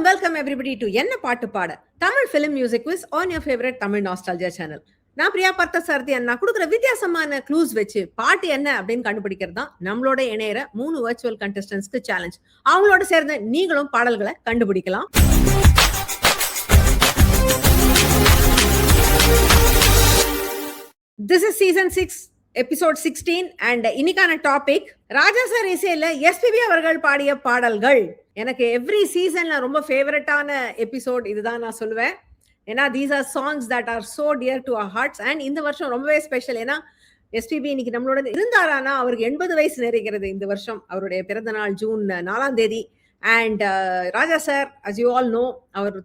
welcome everybody to என்ன பாட்டு பாட Tamil film music quiz on your favorite Tamil nostalgia channel. நான் பிரியா பார்த்தசாரதி அண்ணா கொடுக்குற வித்தியாசமான க்ளூஸ் வச்சு பாட்டு என்ன அப்படின்னு கண்டுபிடிக்கிறது தான் நம்மளோட இணையற 3 வர்ச்சுவல் கண்டஸ்டன்ஸ்க்கு சேலஞ்ச். அவங்களோட சேர்ந்து நீங்களும் பாடல்களை கண்டுபிடிக்கலாம். This is season 6 episode 16 and இன்னைக்கான டாபிக் ராஜா சார் இசையில எஸ்பிபி அவர்கள் பாடிய பாடல்கள். எனக்கு எவ்ரி சீசன்ல ரொம்ப ஃபேவரட்டான எபிசோட் இதுதான் நான் சொல்லுவேன். ஏன்னா these are songs that are so dear to our hearts. And இந்த வருஷம் ரொம்பவே ஸ்பெஷல். ஏன்னா எஸ்பிபி இன்னைக்கு நம்மளோட இருந்தாரானா அவருக்கு 80 வயசு நிறைகிறது இந்த வருஷம். அவருடைய பிறந்த நாள் ஜூன் 4ஆம் தேதி. And Raja sir as you all know அவர்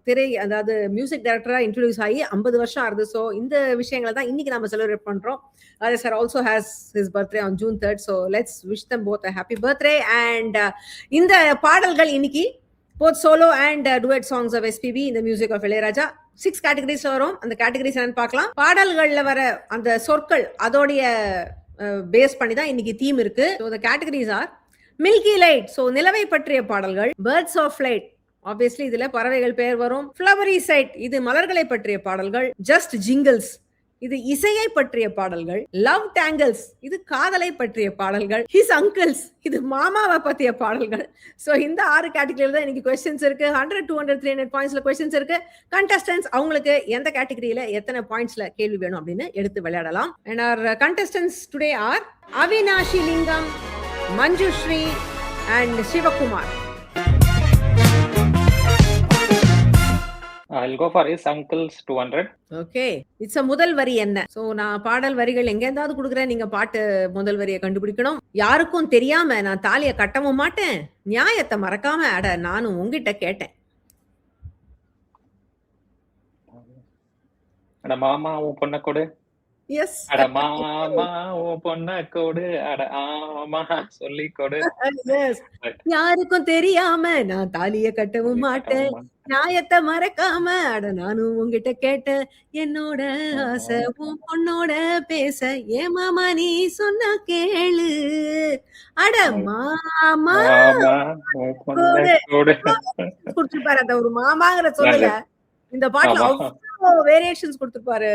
அதாவது மியூசிக் டைரக்டரா இன்ட்ரோடியூஸ் ஆகி 50 வருஷம் ஆகுது. ஸோ இந்த விஷயங்களை தான் இன்னைக்கு நம்ம செலிப்ரேட் பண்றோம். Raja sir also has his birthday on June 3rd. So let's wish them both a happy birthday. And இந்த பாடல்கள் இன்னைக்கு both solo and duet songs of SPB in the music of Ilaiyaraaja 6 கேட்டகரிஸ்ல வரும். அந்த கேட்டகரிஸ் என்னன்னு பார்க்கலாம். பாடல்கள்ல வர அந்த சொற்கள் அதோடைய பேஸ் பண்ணி தான் இன்னைக்கு தீம் இருக்கு. So the categories are milky light, so நிலவை பற்றிய பாடல்கள். பேர்ட்ஸ் ஆஃப் லைட், ஆப்வியஸ்லி இதுல பறவைகள் பெயர் வரும். ஃப்ளவரி சைட், இது மலர்களை பற்றிய பாடல்கள். ஜஸ்ட் ஜிங்கிள்ஸ், இது இசையை பற்றிய பாடல்கள். லவ் டேங்கிள்ஸ், இது காதலை பற்றிய பாடல்கள். ஹிஸ் அங்கிள்ஸ், இது மாமாவை பற்றிய பாடல்கள். சோ இந்த 6 கேட்டகரியில தான் இன்னைக்கு கொஸ்டின்ஸ் இருக்கு. 100, 200, 300 பாயிண்ட்ஸ்ல கொஸ்டின்ஸ் இருக்கு. கண்டஸ்டன்ஸ் அவங்களுக்கு எந்த கேட்டகரியில எத்தனை பாயிண்ட்ஸ்ல கேள்வி வேணும் அப்படின்னு எடுத்து விளையாடலாம். And our contestants today are Avinashi லிங்கம், Manjushri and Shivakumar. I'll go for his uncle's 200. Okay. It's a முதல் வரி என்ன? So நான் பாடல் வரிகள் எங்க இருந்தாவது கொடுக்குறேன். நீங்க பாட்டு முதல் வரியை கண்டுபிடிக்கணும். யாருக்கும் தெரியாம நான் தாலியை கட்டவும் மாட்டேன், நியாயத்தை மறக்காம அட நானும் உங்ககிட்ட கேட்டேன். அட மாமா உன் பொண்ண கொடு. எஸ். அட மாமா உன் பொண்ண கொடு. அட ஆமா சொல்லி கொடு. எஸ். யாருக்கும் தெரியாம நான் தாலியை கட்டவும் மாட்டேன், நியாயத்தை மறக்காம அட நானும் உங்ககிட்ட கேட்டேன். என்னோட ஆசை உன் பொண்ணோட பேச ஏ மாமா நீ சொன்னா கேளு. அட மாமா கொடுத்துருப்பாரு. அந்த ஒரு மாமாங்கிற சொல்லல இந்த பாட்டுல வேரியேஷன்ஸ் கொடுத்திருப்பாரு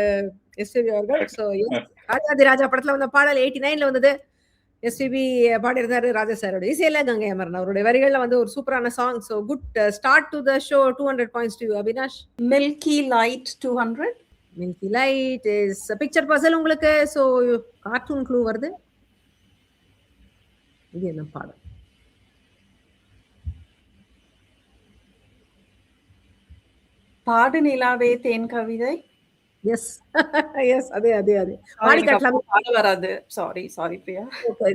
எஸ்பிபி அவர்கள். சோ ராஜாதி ராஜா படத்துல வந்த பாடல் 89ல வந்தது. எஸ்பிபி பாடியிருந்தாரு ராஜா சாரோட இசையில. கங்கை அமரன் அவருடைய வரிகள்ல வந்து ஒரு சூப்பரான song. So good start to the show. 200 points to Avinash. Milky light 200. Milky light is picture puzzle உங்களுக்கு. சோ கார்ட்டூன் க்ளூ வருது. இது என்ன பாடல்? பாடு நிலாவே தேன் கவிதை. எஸ் எஸ் அதே அதே அதே பாடி காட்டலாம். பாட வராது. சாரி பிரியா.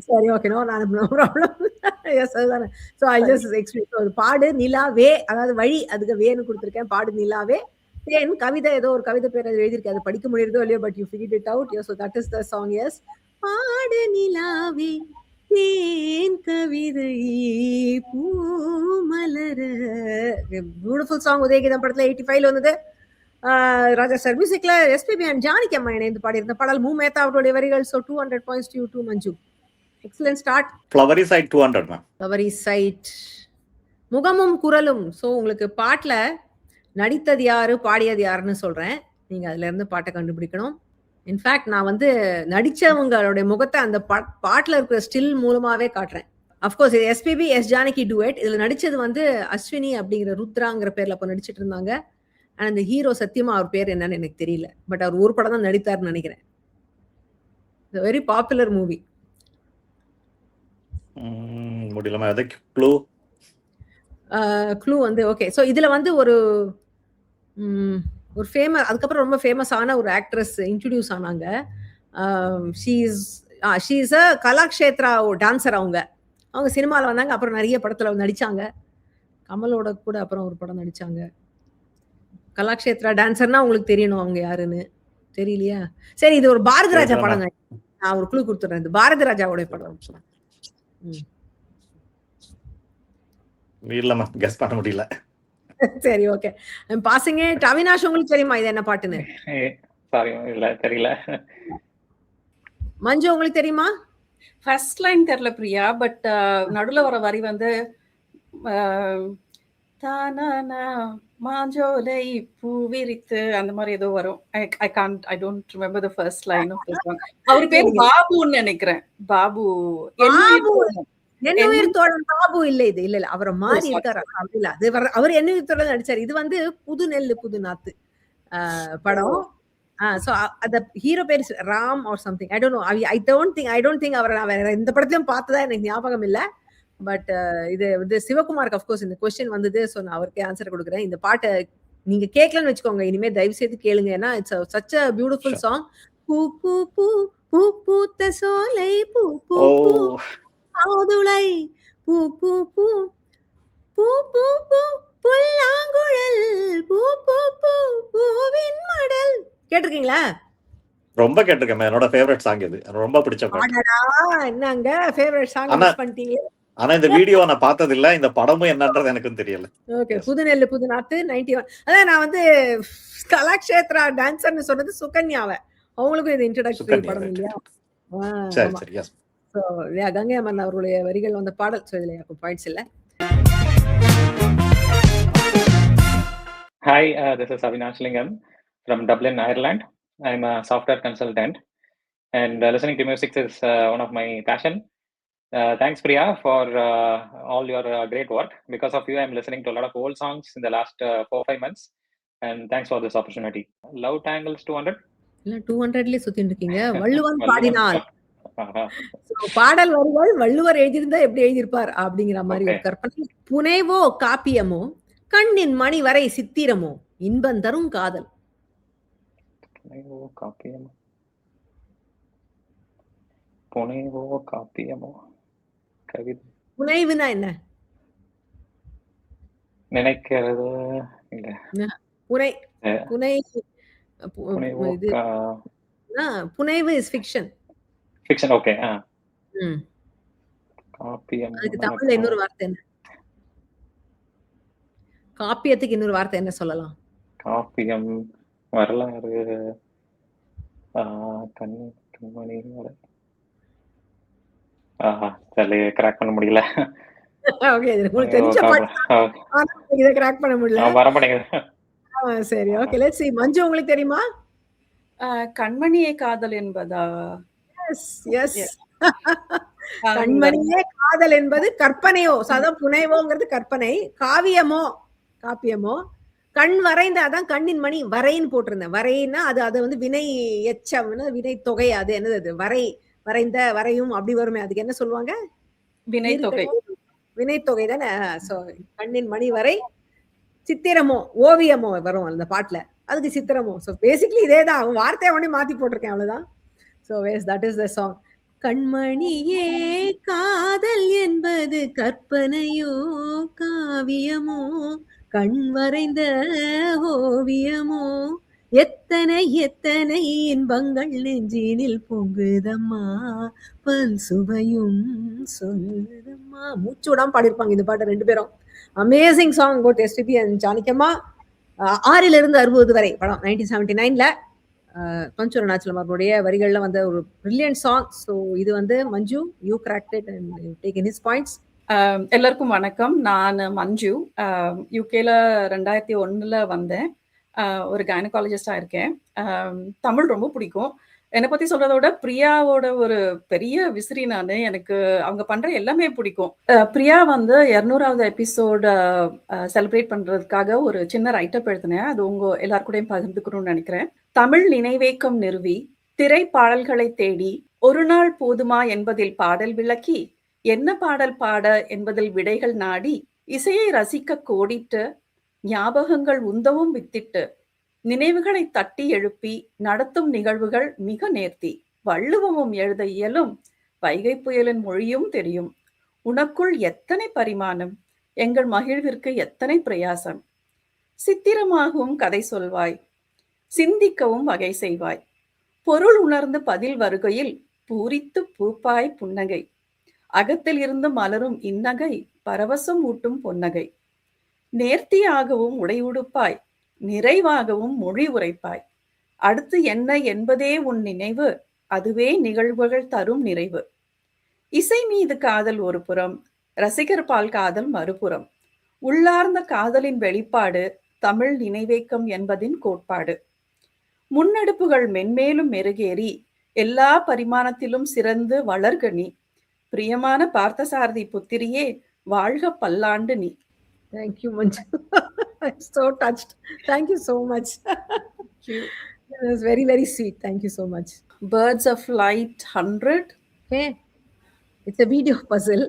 சரி ஓகே. No problem. எஸ் அதுதானே. So I just explain. பாடு நிலாவே, அதாவது வழி, அதுக்கு வேன்னு கொடுத்துருக்கேன். பாடு நிலாவே தேன் கவிதை, ஏதோ ஒரு கவிதை பேர் எழுதியிருக்கு. அது படிக்க முடியுறதோ இல்லையோ, but you figured it out. So that is the song. Yes. பாடு நிலாவே தேன் கவிதை பூமலர. Beautiful song. உதயகீதம் படத்துல 85ல வந்தது. ராஜா சார் மியூசிக்ல எஸ்பிபி அண்ட் ஜானகி அம்மா இணைந்து பாடியிருந்த பாடல். மூ மேத்தா அவருடைய வரிகள். So 200 points to you to Manju. Excellent start. Flowery side 200 ma'am. Flowery side முகமும் குரலும். சோ உங்களுக்கு பாட்டுல நடித்தது யாரு பாடியது யாருன்னு சொல்றேன். நீங்க அதுல இருந்து பாட்டை கண்டுபிடிக்கணும். இன்ஃபேக்ட் நான் வந்து நடிச்சவங்களுடைய முகத்தை அந்த பாட்டுல இருக்கிற ஸ்டில் மூலமாவே காட்டுறேன். அப்கோர்ஸ் இது எஸ்பிபி எஸ் ஜானகி டுவெட். இதுல நடிச்சது வந்து அஸ்வினி அப்படிங்கிற ருத்ராங்கிற பேர்ல அப்ப நடிச்சிட்டு இருந்தாங்க. ஆனா அந்த ஹீரோ சத்தியமா அவர் பேர் என்னன்னு எனக்கு தெரியல. பட் அவர் ஒரு படம் தான் நடித்தாருன்னு நினைக்கிறேன். Very popular movie. முடியலமா அது க்ளூ. க்ளூ வந்து ஓகே. சோ இதுல வந்து ஒரு ஃபேமஸ், அதுக்கப்புறம் ரொம்ப ஃபேமஸான ஒரு ஆக்ட்ரஸ் இன்ட்ரோடியூஸ் ஆனாங்க. She is a Kalakshetra dancer. அவங்க சினிமாவில் வந்தாங்க. அப்புறம் நிறைய படத்துல நடிச்சாங்க. கமலோட கூட அப்புறம் ஒரு படம் நடிச்சாங்க. கலாக்ஷேத்ரா டான்சர்னா உங்களுக்கு தெரியணும் அவங்க யாருன்னு. தெரியலையா? சரி, இது ஒரு பாரதி ராஜா படம். நான் ஒரு குழு கொடுத்துறேன். இது பாரதி ராஜாவோட படம். இல்லம்மா கெஸ் பண்ண முடியல. சரி ஓகே. Passing it. அவினாஷ் உங்களுக்கு தெரியுமா இது என்ன பாட்டுன்னு? சாரி இல்ல தெரியல. மஞ்சு உங்களுக்கு தெரியுமா? ஃபர்ஸ்ட் லைன் தெரியல பிரியா. பட் நடுவுல வர வரி வந்து தானானா மாஞ்சோலை பூவிரித்து அந்த மாதிரி ஏதோ வரும். I don't remember the first line of the song. அவர் பேர் பாபுன்னு நினைக்கிறேன். பாபு. பாபு. என்னுயிர் என்னுயிர் தோழன் பாபு இல்ல இது. இல்ல அவரை மாறி sorry. இருக்காரு. அப்படி இல்ல. அது அவர் என்னுயிர் தோழன் நடிச்சாரு. இது வந்து புது நெல்லு புது நாத்து படம். சோ அந்த ஹீரோ பேர் Ram or something. I don't know. I don't think அவரை நான் வேற எந்த படத்திலும் பார்த்ததா எனக்கு ஞாபகம் இல்ல. பட் இது வந்து சிவகுமாருக்கு அஃப்கோர்ஸ் இந்த கொஸ்டின் வந்தது. ஸோ நான் அவருக்கே ஆன்சர் கொடுக்குறேன். இந்த பாட்டை நீங்க கேட்கலன்னு வச்சுக்கோங்க, இனிமே தயவு செய்து கேளுங்க. ஏன்னா it's such a beautiful song. பூ பூ பூ பூ பூத்த சோலை பூ பூ பூ ஆதுளை பூ பூ பூ பூ பூ பூ புல்லாங்குழல் பூ பூ பூ பூவின் மடல். கேட்டிருக்கீங்களா? ரொம்ப கேட்டிருக்கேன். என்னோட ஃபேவரட் சாங் இது. ரொம்ப பிடிச்ச பாட்டு. என்னங்க ஃபேவரட் சாங் மிஸ் பண்ணிட்டீங்க. ஆனா இந்த வீடியோ நான் பார்த்தது இல்ல. இந்த படமும் என்னன்றது எனக்கும் தெரியல. ஓகே. புது நெல்லு புது நாத்து 91. அதான் நான் வந்து கலாக்ஷேத்ரா டான்சர்னு சொன்னது சுகன்யாவை. அவங்களுக்கும் இது இன்ட்ரோடக்டரி படம் இல்லையா? சரி சரி. எஸ். சோ கங்கை அம்மன் அவர்களுடைய வரிகள் வந்த பாடல். சோ இதுல எனக்கு பாயிண்ட்ஸ் இல்ல. Hi, this is Avinash Lingam from Dublin, Ireland. I'm a software consultant, and listening to music is one of my passion. Thanks, Priya, for all your great work. Because of you, I'm listening to a lot of old songs in the last 4-5 months, and thanks for this opportunity. Love Tangles 200. இல்ல 200லயே சுத்திட்டு இருக்கீங்க. வள்ளுவன் பாடினார். பாடல் வரிகள் வள்ளுவர் எழுதியிருந்தா எப்படி எழுதியிருப்பார் அப்படிங்கிற மாதிரி ஒரு கற்பனை. புனைவோ காப்பியமோ கண்ணின் மணி வரை சித்திரமோ இன்பம் தரும் காதல். புனைவோ காப்பியமோ புனைவோ காப்பியமோ கவிதை. புனைவுனா என்ன? நினைக்கிறது இல்ல. புனை புனை இது புனைவு இஸ் ஃபிக்ஷன். ஃபிக்ஷன். ஓகே. காப்பியம். அதுக்கு தமிழ்ல இன்னொரு வார்த்தை என்ன? காப்பியத்துக்கு இன்னொரு வார்த்தை என்ன சொல்லலாம்? காப்பியம், வரலாறு, கண்மணி. கிராக் பண்ண முடியல. ஓகே. உங்களுக்கு தெரிஞ்ச பாட்டு இத கிராக் பண்ண முடியல. வர மாட்டேங்குது. சரி. ஓகே. Let's see. மஞ்சு உங்களுக்கு தெரியுமா? கண்மணியே காதல் என்பதா? Yes yes. கண்மணியே காதல் என்பது கற்பனையோ, அதான் புனைவோங்கிறது கற்பனை. காப்பியமோ கண் வரைந்த, அதான் கண்ணின் மணி வரைன்னு போட்டிருந்தேன். வரைன்னா அது அது வந்து வினை எச்சம்னா வினை தொகை. அது என்னது? அது வரைந்த வரையும் அப்படி வருமே, அதுக்கு என்ன சொல்லுவாங்க? வினைத்தொகை தானே. சோ கண்ணின் மணி வரை சித்திரமோ ஓவியமோ வரும் அந்த பாட்டுல. அதுக்கு சித்திரமோ. சோ பேசிக்கலி இதேதான். அவன் வார்த்தையை ஒண்ணே மாத்தி போட்டிருக்கேன், அவ்வளவுதான். So that is the song. கண்மணியே காதல் என்பது கற்பனையோ காவியமோ கண் வரைந்த ஓவியமோ எத்தனை எத்தனை இன்பங்கள் நெஞ்சினில் பொங்குதம்மா பல் சுவையும் சொல்லுதம்மா. மூச்சு விடாம பாடியிருப்பாங்க இந்த பாட்டு ரெண்டு பேரும். Amazing song both SPB and ஜானகியம்மா. 6 to 60 வரை படம் 1979ல பஞ்சு அருணாச்சலம் அவர்களுடைய வரிகள்ல வந்த ஒரு பிரில்லியன்ட் சாங். ஸோ இது வந்து Manju you cracked it and you take in his points. எல்லாருக்கும் வணக்கம். நான் மஞ்சு. யூகேல 2001 வந்தேன். ஒரு கைனகாலஜிஸ்டா இருக்கேன். தமிழ் ரொம்ப பிடிக்கும். என்னை பத்தி சொல்றதை விட பிரியாவோட ஒரு பெரிய விசிறி நான். எனக்கு அவங்க பண்ற எல்லாமே பிடிக்கும். பிரியா வந்து 200வது எபிசோட செலிப்ரேட் பண்றதுக்காக ஒரு சின்ன ரைட்டப் எழுதினேன். அது உங்க எல்லாருக்கூடையும் பகிர்ந்துக்கணும்னு நினைக்கிறேன். தமிழ் நினைவேக்கம் நிறுவி திரை பாடல்களை தேடி ஒரு நாள் போதுமா என்பதில் பாடல் விளக்கி என்ன பாடல் பாட என்பதில் விடைகள் நாடி இசையை ரசிக்க கோடிட்டு ஞாபகங்கள் உந்தவும் வித்திட்டு நினைவுகளை தட்டி எழுப்பி நடத்தும் நிகழ்வுகள் மிக நேர்த்தி. வள்ளுவமும் எழுத இயலும் வைகை புயலின் மொழியும் தெரியும். உனக்குள் எத்தனை பரிமாணம், எங்கள் மகிழ்விற்கு எத்தனை பிரயாசம். சித்திரமாகவும் கதை சொல்வாய், சிந்திக்கவும் வகை செய்வாய். பொருள் உணர்ந்து பதில் வருகையில் பூரித்து பூப்பாய் புன்னகை. அகத்தில் இருந்து மலரும் இந்நகை பரவசம் ஊட்டும் பொன்னகை. நேர்த்தியாகவும் உடை உடுப்பாய், நிறைவாகவும் மொழி உரைப்பாய். அடுத்து என்ன என்பதே உன் நினைவு, அதுவே நிகழ்வுகள் தரும் நிறைவு. இசை மீது காதல் ஒரு புறம், ரசிகர் பால் காதல் மறுபுறம். உள்ளார்ந்த காதலின் வெளிப்பாடு தமிழ் நினைவேக்கம் என்பதின் கோட்பாடு. முன்னெடுப்புகள் மென்மேலும் மெருகேறி எல்லா பரிமாணத்திலும் சிறந்து வளர்கனி. பிரியமான பார்த்தசாரதி புத்திரியே, வாழ்க பல்லாண்டு நீ. Thank you, Manju. I'm so touched. Thank you so much. It was very, very sweet. Thank you so much. Birds of Light 100. Okay. It's a video puzzle.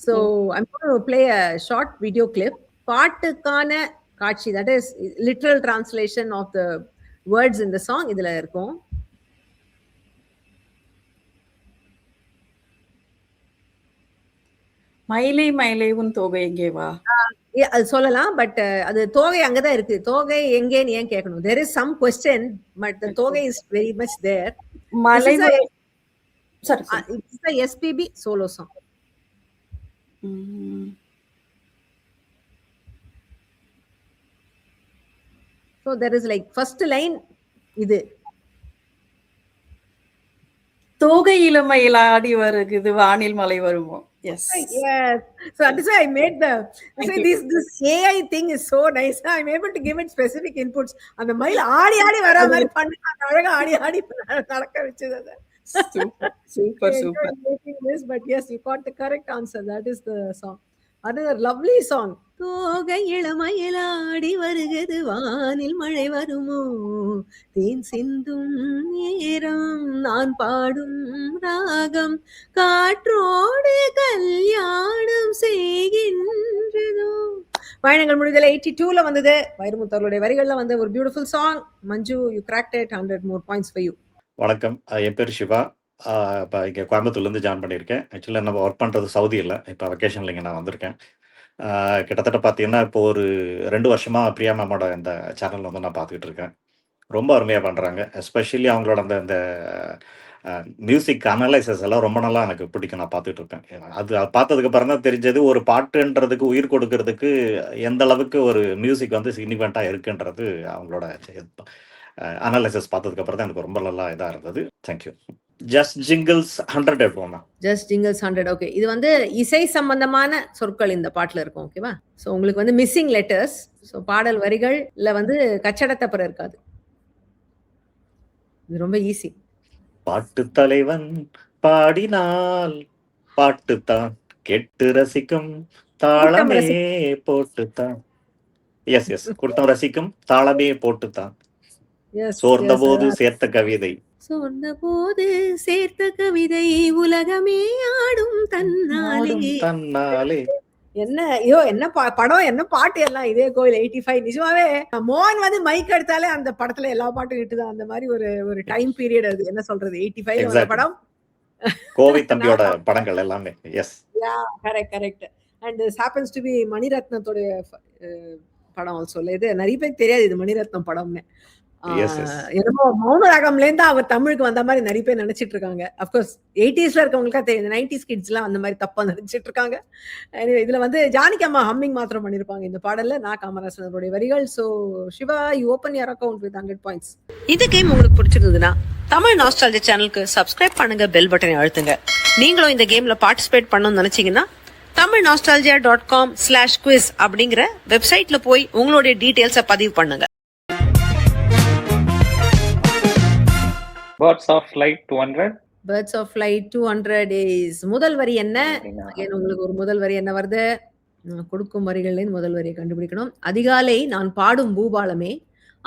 So I'm going to play a short video clip. பாட்டுக்கான காட்சி, that is literal translation of the words in the song இதுல இருக்கும். மயிலை மயிலை உன் தோகை எங்கே வா. அது சொல்லலாம், பட் அது தோகை அங்கதான் இருக்கு. தோகை எங்கேன்னு ஏன் கேட்கணும்? there is some question, but the தோகை is very much there. மலை It's a SPB solo song. So there is like first line இது தோகை இளமையில் ஆடி வருகுது வானில் மலை வருமோ. Yes. Yes. So that is why I made this AI thing is so nice. I'm able to give it specific inputs. அந்த மயில் ஆடி ஆடி வர மாதிரி பண்ணி அழகா ஆடி ஆடி நடக்க வச்சது. Super. But yes, you got the correct answer. That is the song. Another lovely song. தோகை இளமயிலாடி வருகிறது வானில் மழை வருமோ, தேன் சிந்தும் நேரம் நான் பாடும் ராகம் காற்றோடு கல்யாணம் செய்கின்றதோ. பயணங்கள் முடிதல் 82ல வந்தது. வைரமுத்தவர்களுடைய வரிகள்ல வந்த ஒரு beautiful song. Manju, you cracked it. 100 more points for you. வணக்கம். என் பேர் சிவா. இப்போ இங்கே கோயம்புத்தூர்லேருந்து ஜாயின் பண்ணியிருக்கேன். ஆக்சுவலாக நம்ம ஒர்க் பண்ணுறது சவுதி இல்லை. இப்போ வெக்கேஷனில் இங்கே நான் வந்திருக்கேன். கிட்டத்தட்ட பார்த்தீங்கன்னா இப்போ ஒரு 2 வருஷமாக பிரியா மேமோட இந்த சேனல் வந்து நான் பார்த்துக்கிட்டு இருக்கேன். ரொம்ப அருமையாக பண்ணுறாங்க. எஸ்பெஷலி அவங்களோட அந்த மியூசிக் அனலைசஸ் எல்லாம் ரொம்ப நல்லா எனக்கு பிடிக்கும். நான் பார்த்துட்டு இருப்பேன். அது பார்த்ததுக்கு அப்புறம் தான் தெரிஞ்சது ஒரு பாட்டுன்றதுக்கு உயிர் கொடுக்கறதுக்கு எந்த அளவுக்கு ஒரு மியூசிக் வந்து சிக்னிஃபிகண்ட்டாக இருக்குன்றது அவங்களோட அனலைசஸ் பார்த்ததுக்கு அப்புறம் தான் எனக்கு ரொம்ப நல்லா இதாக இருந்தது. தேங்க்யூ. ஜஸ்ட் ஜிங்கிள்ஸ் 100 எடுப்போம்னா. Just jingles 100. ஓகே, இது வந்து இசை சம்பந்தமான சொற்கள் இந்த பாட்டுல இருக்கும். ஓகேவா? ஸோ உங்களுக்கு வந்து மிஸ்ஸிங் லெட்டர்ஸ். ஸோ பாடல் வரிகள்ல வந்து கச்சடத்தப்புறம் இருக்காது. இது ரொம்ப ஈஸி. பாட்டு தலைவன் பாடினால் பாட்டுத்தான் கேட்டு ரசிக்கும் தாளமே போட்டுத்தான். எஸ் கூட்டம் ரசிக்கும் தாளமே போட்டுத்தான். சோர்ந்த போது சேர்த்த கவிதை. சொன்ன போது சேர்த்த கவிதை உலகமே ஆடும் தன்னாலே. என்ன ஐயோ, என்ன படம், என்ன பாட்டு எல்லாம். இதே கோயில் 85. நிஜமாவே மோகன் வந்து மைக் எடுத்தாலே அந்த படத்துல எல்லா பாட்டும் இட்டுதான். அந்த மாதிரி ஒரு டைம் பீரியட். அது என்ன சொல்றது, 85 படம். கோவை தம்பியோட படங்கள் எல்லாமே. Yes, correct. And this happens to be மணிரத்னத்தோட படம் ஆல்சோ. இது நிறைய பேருக்கு தெரியாது இது மணிரத்னம் படம்னு. என்னமோ மௌனராகம்ல இருந்து அவர் தமிழுக்கு வந்த மாதிரி நிறைய பேர் நினைச்சிட்டு இருக்காங்க. அப்கோர்ஸ் 80ஸ்ல இருக்கவங்களுக்கா தெரியும். 90s கிட்ஸ் எல்லாம் அந்த மாதிரி தப்பா நினைச்சிட்டு இருக்காங்க. இதுல வந்து ஜானகி அம்மா ஹம்மிங் மாத்திரம் பண்ணிருப்பாங்க இந்த பாடல்ல. நான் காமராசனோட வரிகள். So Siva, you open your account with 100 points. இந்த கேம் உங்களுக்கு பிடிச்சிருந்ததுன்னா தமிழ் நாஸ்டாலஜி சேனலுக்கு சப்ஸ்கிரைப் பண்ணுங்க, பெல் பட்டனை அழுத்துங்க. நீங்களும் இந்த கேம்ல பார்ட்டிசிபேட் பண்ணணும்னு நினைச்சீங்கன்னா tamilnostalgia.com/quiz அப்படிங்கிற வெப்சைட்ல போய் உங்களுடைய டீடைல்ஸை பதிவு பண்ணுங்க. Birds of Light 200. Birds of Light 200 is முதல் வரி என்ன? உங்களுக்கு ஒரு முதல் வரி என்ன வருது? கொடுக்கும் வரிகளின் முதல் வரியை கண்டுபிடிக்கணும். அதிகாலை நான் பாடும் பூபாலமே,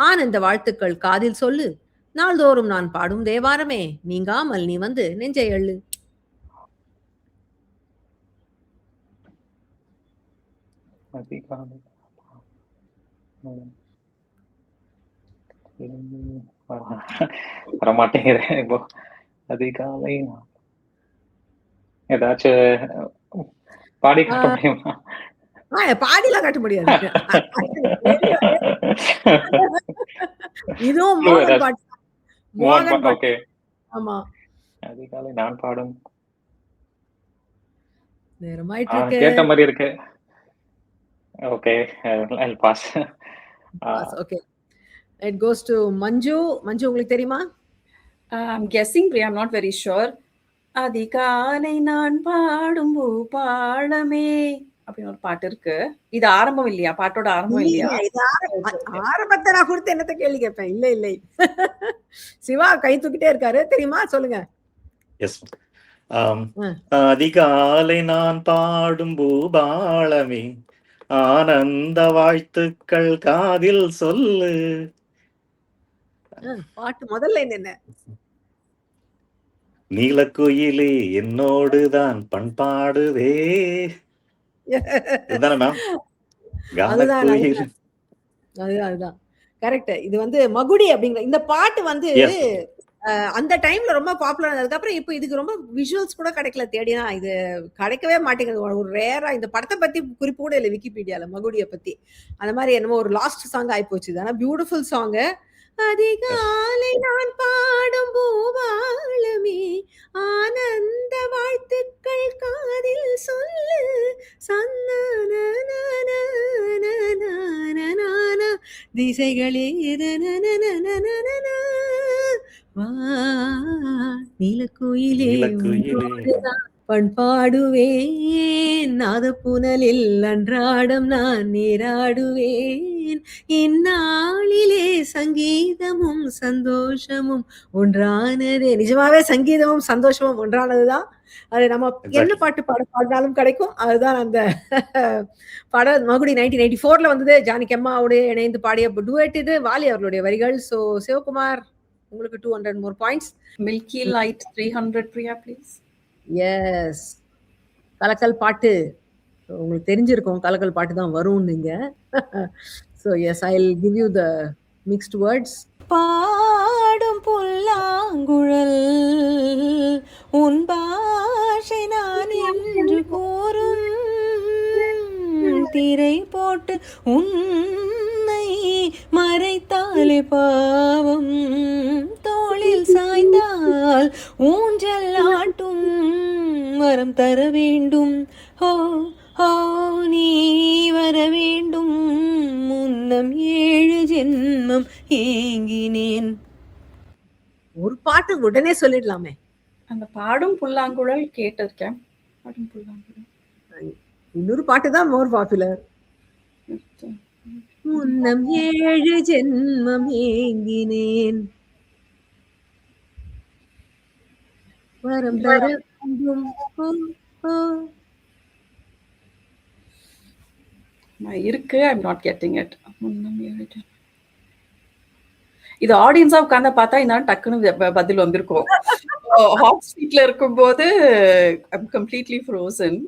ஆனந்த வாழ்த்துக்கள் காதில் சொல்லு, நாள்தோறும் நான் பாடும் தேவாரமே, நீங்காமல் நீ வந்து நெஞ்சை அள்ளு. வரமாட்டேங்குது இப்போ. அதிகாலை ஏதாச்சும் பாடி காட்ட முடியுமா? பாடிலாம் காட்ட முடியாது. இதுவும் மோகன் பாட்டு. மோகன் பாட்டு. ஆமா. அதிகாலை நான் பாடும் நேரமாயிட்டு இருக்கு. கேட்ட மாதிரி இருக்கு. Okay, I'll pass. Okay. It goes to Manju. Manju, உங்களுக்கு தெரியுமா? I'm guessing, Priya, I'm not very sure. அதிகாலை நான் பாடும் பூபாலமே, அப்படின்னு ஒரு பாட்டு இருக்கு. இது ஆரம்பம் இல்லையா? பாட்டோட ஆரம்பம் இல்லையா? இல்லைங்க, இது ஆரம்பத்தை நான் கொடுத்து என்னத்த கேள்வி கேட்பேன்? இல்லை இல்லை. சிவா கை தூக்கிட்டே இருக்காரு, தெரியுமா? சொல்லுங்க. எஸ். அதிகாலை நான் பாடும் பூபாளமே, ஆனந்த வாழ்த்துக்கள் காதில் சொல்லு. பாட்டு முதல்ல என்ன? நீலக்குயிலே என்னோடுதான் பண்பாடுதே. இதுதானே மேம்? அதுதான் அதுதான் கரெக்ட். இது வந்து மகுடி அப்படிங்கிற இந்த பாட்டு வந்து அந்த டைம்ல ரொம்ப பாப்புலர். அதுக்கப்புறம் இப்போ இதுக்கு ரொம்ப விஷுவல்ஸ் கூட கிடைக்கல, தேடினா இது கிடைக்கவே மாட்டேங்குது. ஒரு ரேரா இந்த படத்தை பத்தி குறிப்பு கூட இல்லை விக்கிபீடியால மகுடியை பத்தி. அந்த மாதிரி என்னமோ ஒரு லாஸ்ட் சாங் ஆயிப்போச்சு. இது ஆனா பியூட்டிஃபுல் சாங். அதிகாலை நான் பாடும் பூவாளமே, ஆனந்த வாழ்த்துக்கள் காதில் சொல்லு, திசைகளே நீலக்குயிலே பண்பாடுவேன், நாதப்புனலில் அன்றாடம் நான் நீராடுவேன், இந்நாளிலே சங்கீதமும் சந்தோஷமும் ஒன்றானதே. நிஜமாவே சங்கீதமும் சந்தோஷமும் ஒன்றானதுதான். அது நம்ம என்ன பாட்டு பாடினாலும் கிடைக்கும். அதுதான் அந்த படம். மகுடி 1994 வந்தது. ஜானகி அம்மாவுடைய இணைந்து பாடிய டுவெட் இது. வாலி அவர்களுடைய வரிகள். ஸோ சிவகுமார், உங்களுக்கு 200 more points. Milky light 300 Priya please. Yes, கலக்கல் பாட்டு உங்களுக்கு தெரிஞ்சிருக்கும். கலக்கல் பாட்டு தான் வரும் நீங்க. So yes, I will give you the mixed words. பாடும் புல்லாங்குழல் உன் பாஷை நான் என்று கூறும், திரை போட்டு உன்னை மறைத்தாலே பாவம், தோளில் சாய்ந்தால் ஊஞ்சல் ஆட்டும், வரம் தர வேண்டும், ஓ ஓ நீ வர வேண்டும், முன்னம் 7 ஜென்மம் ஏங்கினேன். ஒரு பாட்டு உடனே சொல்லிடலாமே. அந்த பாடும் புல்லாங்குழல் கேட்டிருக்கேன். பாடும் புல்லாங்குழல் இன்னொரு பாட்டு தான் மோர் பாப்புலர். முன்னம் 7 ஜென்மம் ஏங்கினேன், வரம் தர வேண்டும், ஓ ஓ. இருக்கு. I am not getting it. இது ஆடியன்ஸா உட்கார்ந்து பார்த்தா இந்த டக்குன்னு பதில் வந்திருக்கும். ஹாட் ஸ்ட்ரீட்ல இருக்கும்போது ஐ எம் கம்ப்ளீட்லி ஃப்ரோசன்.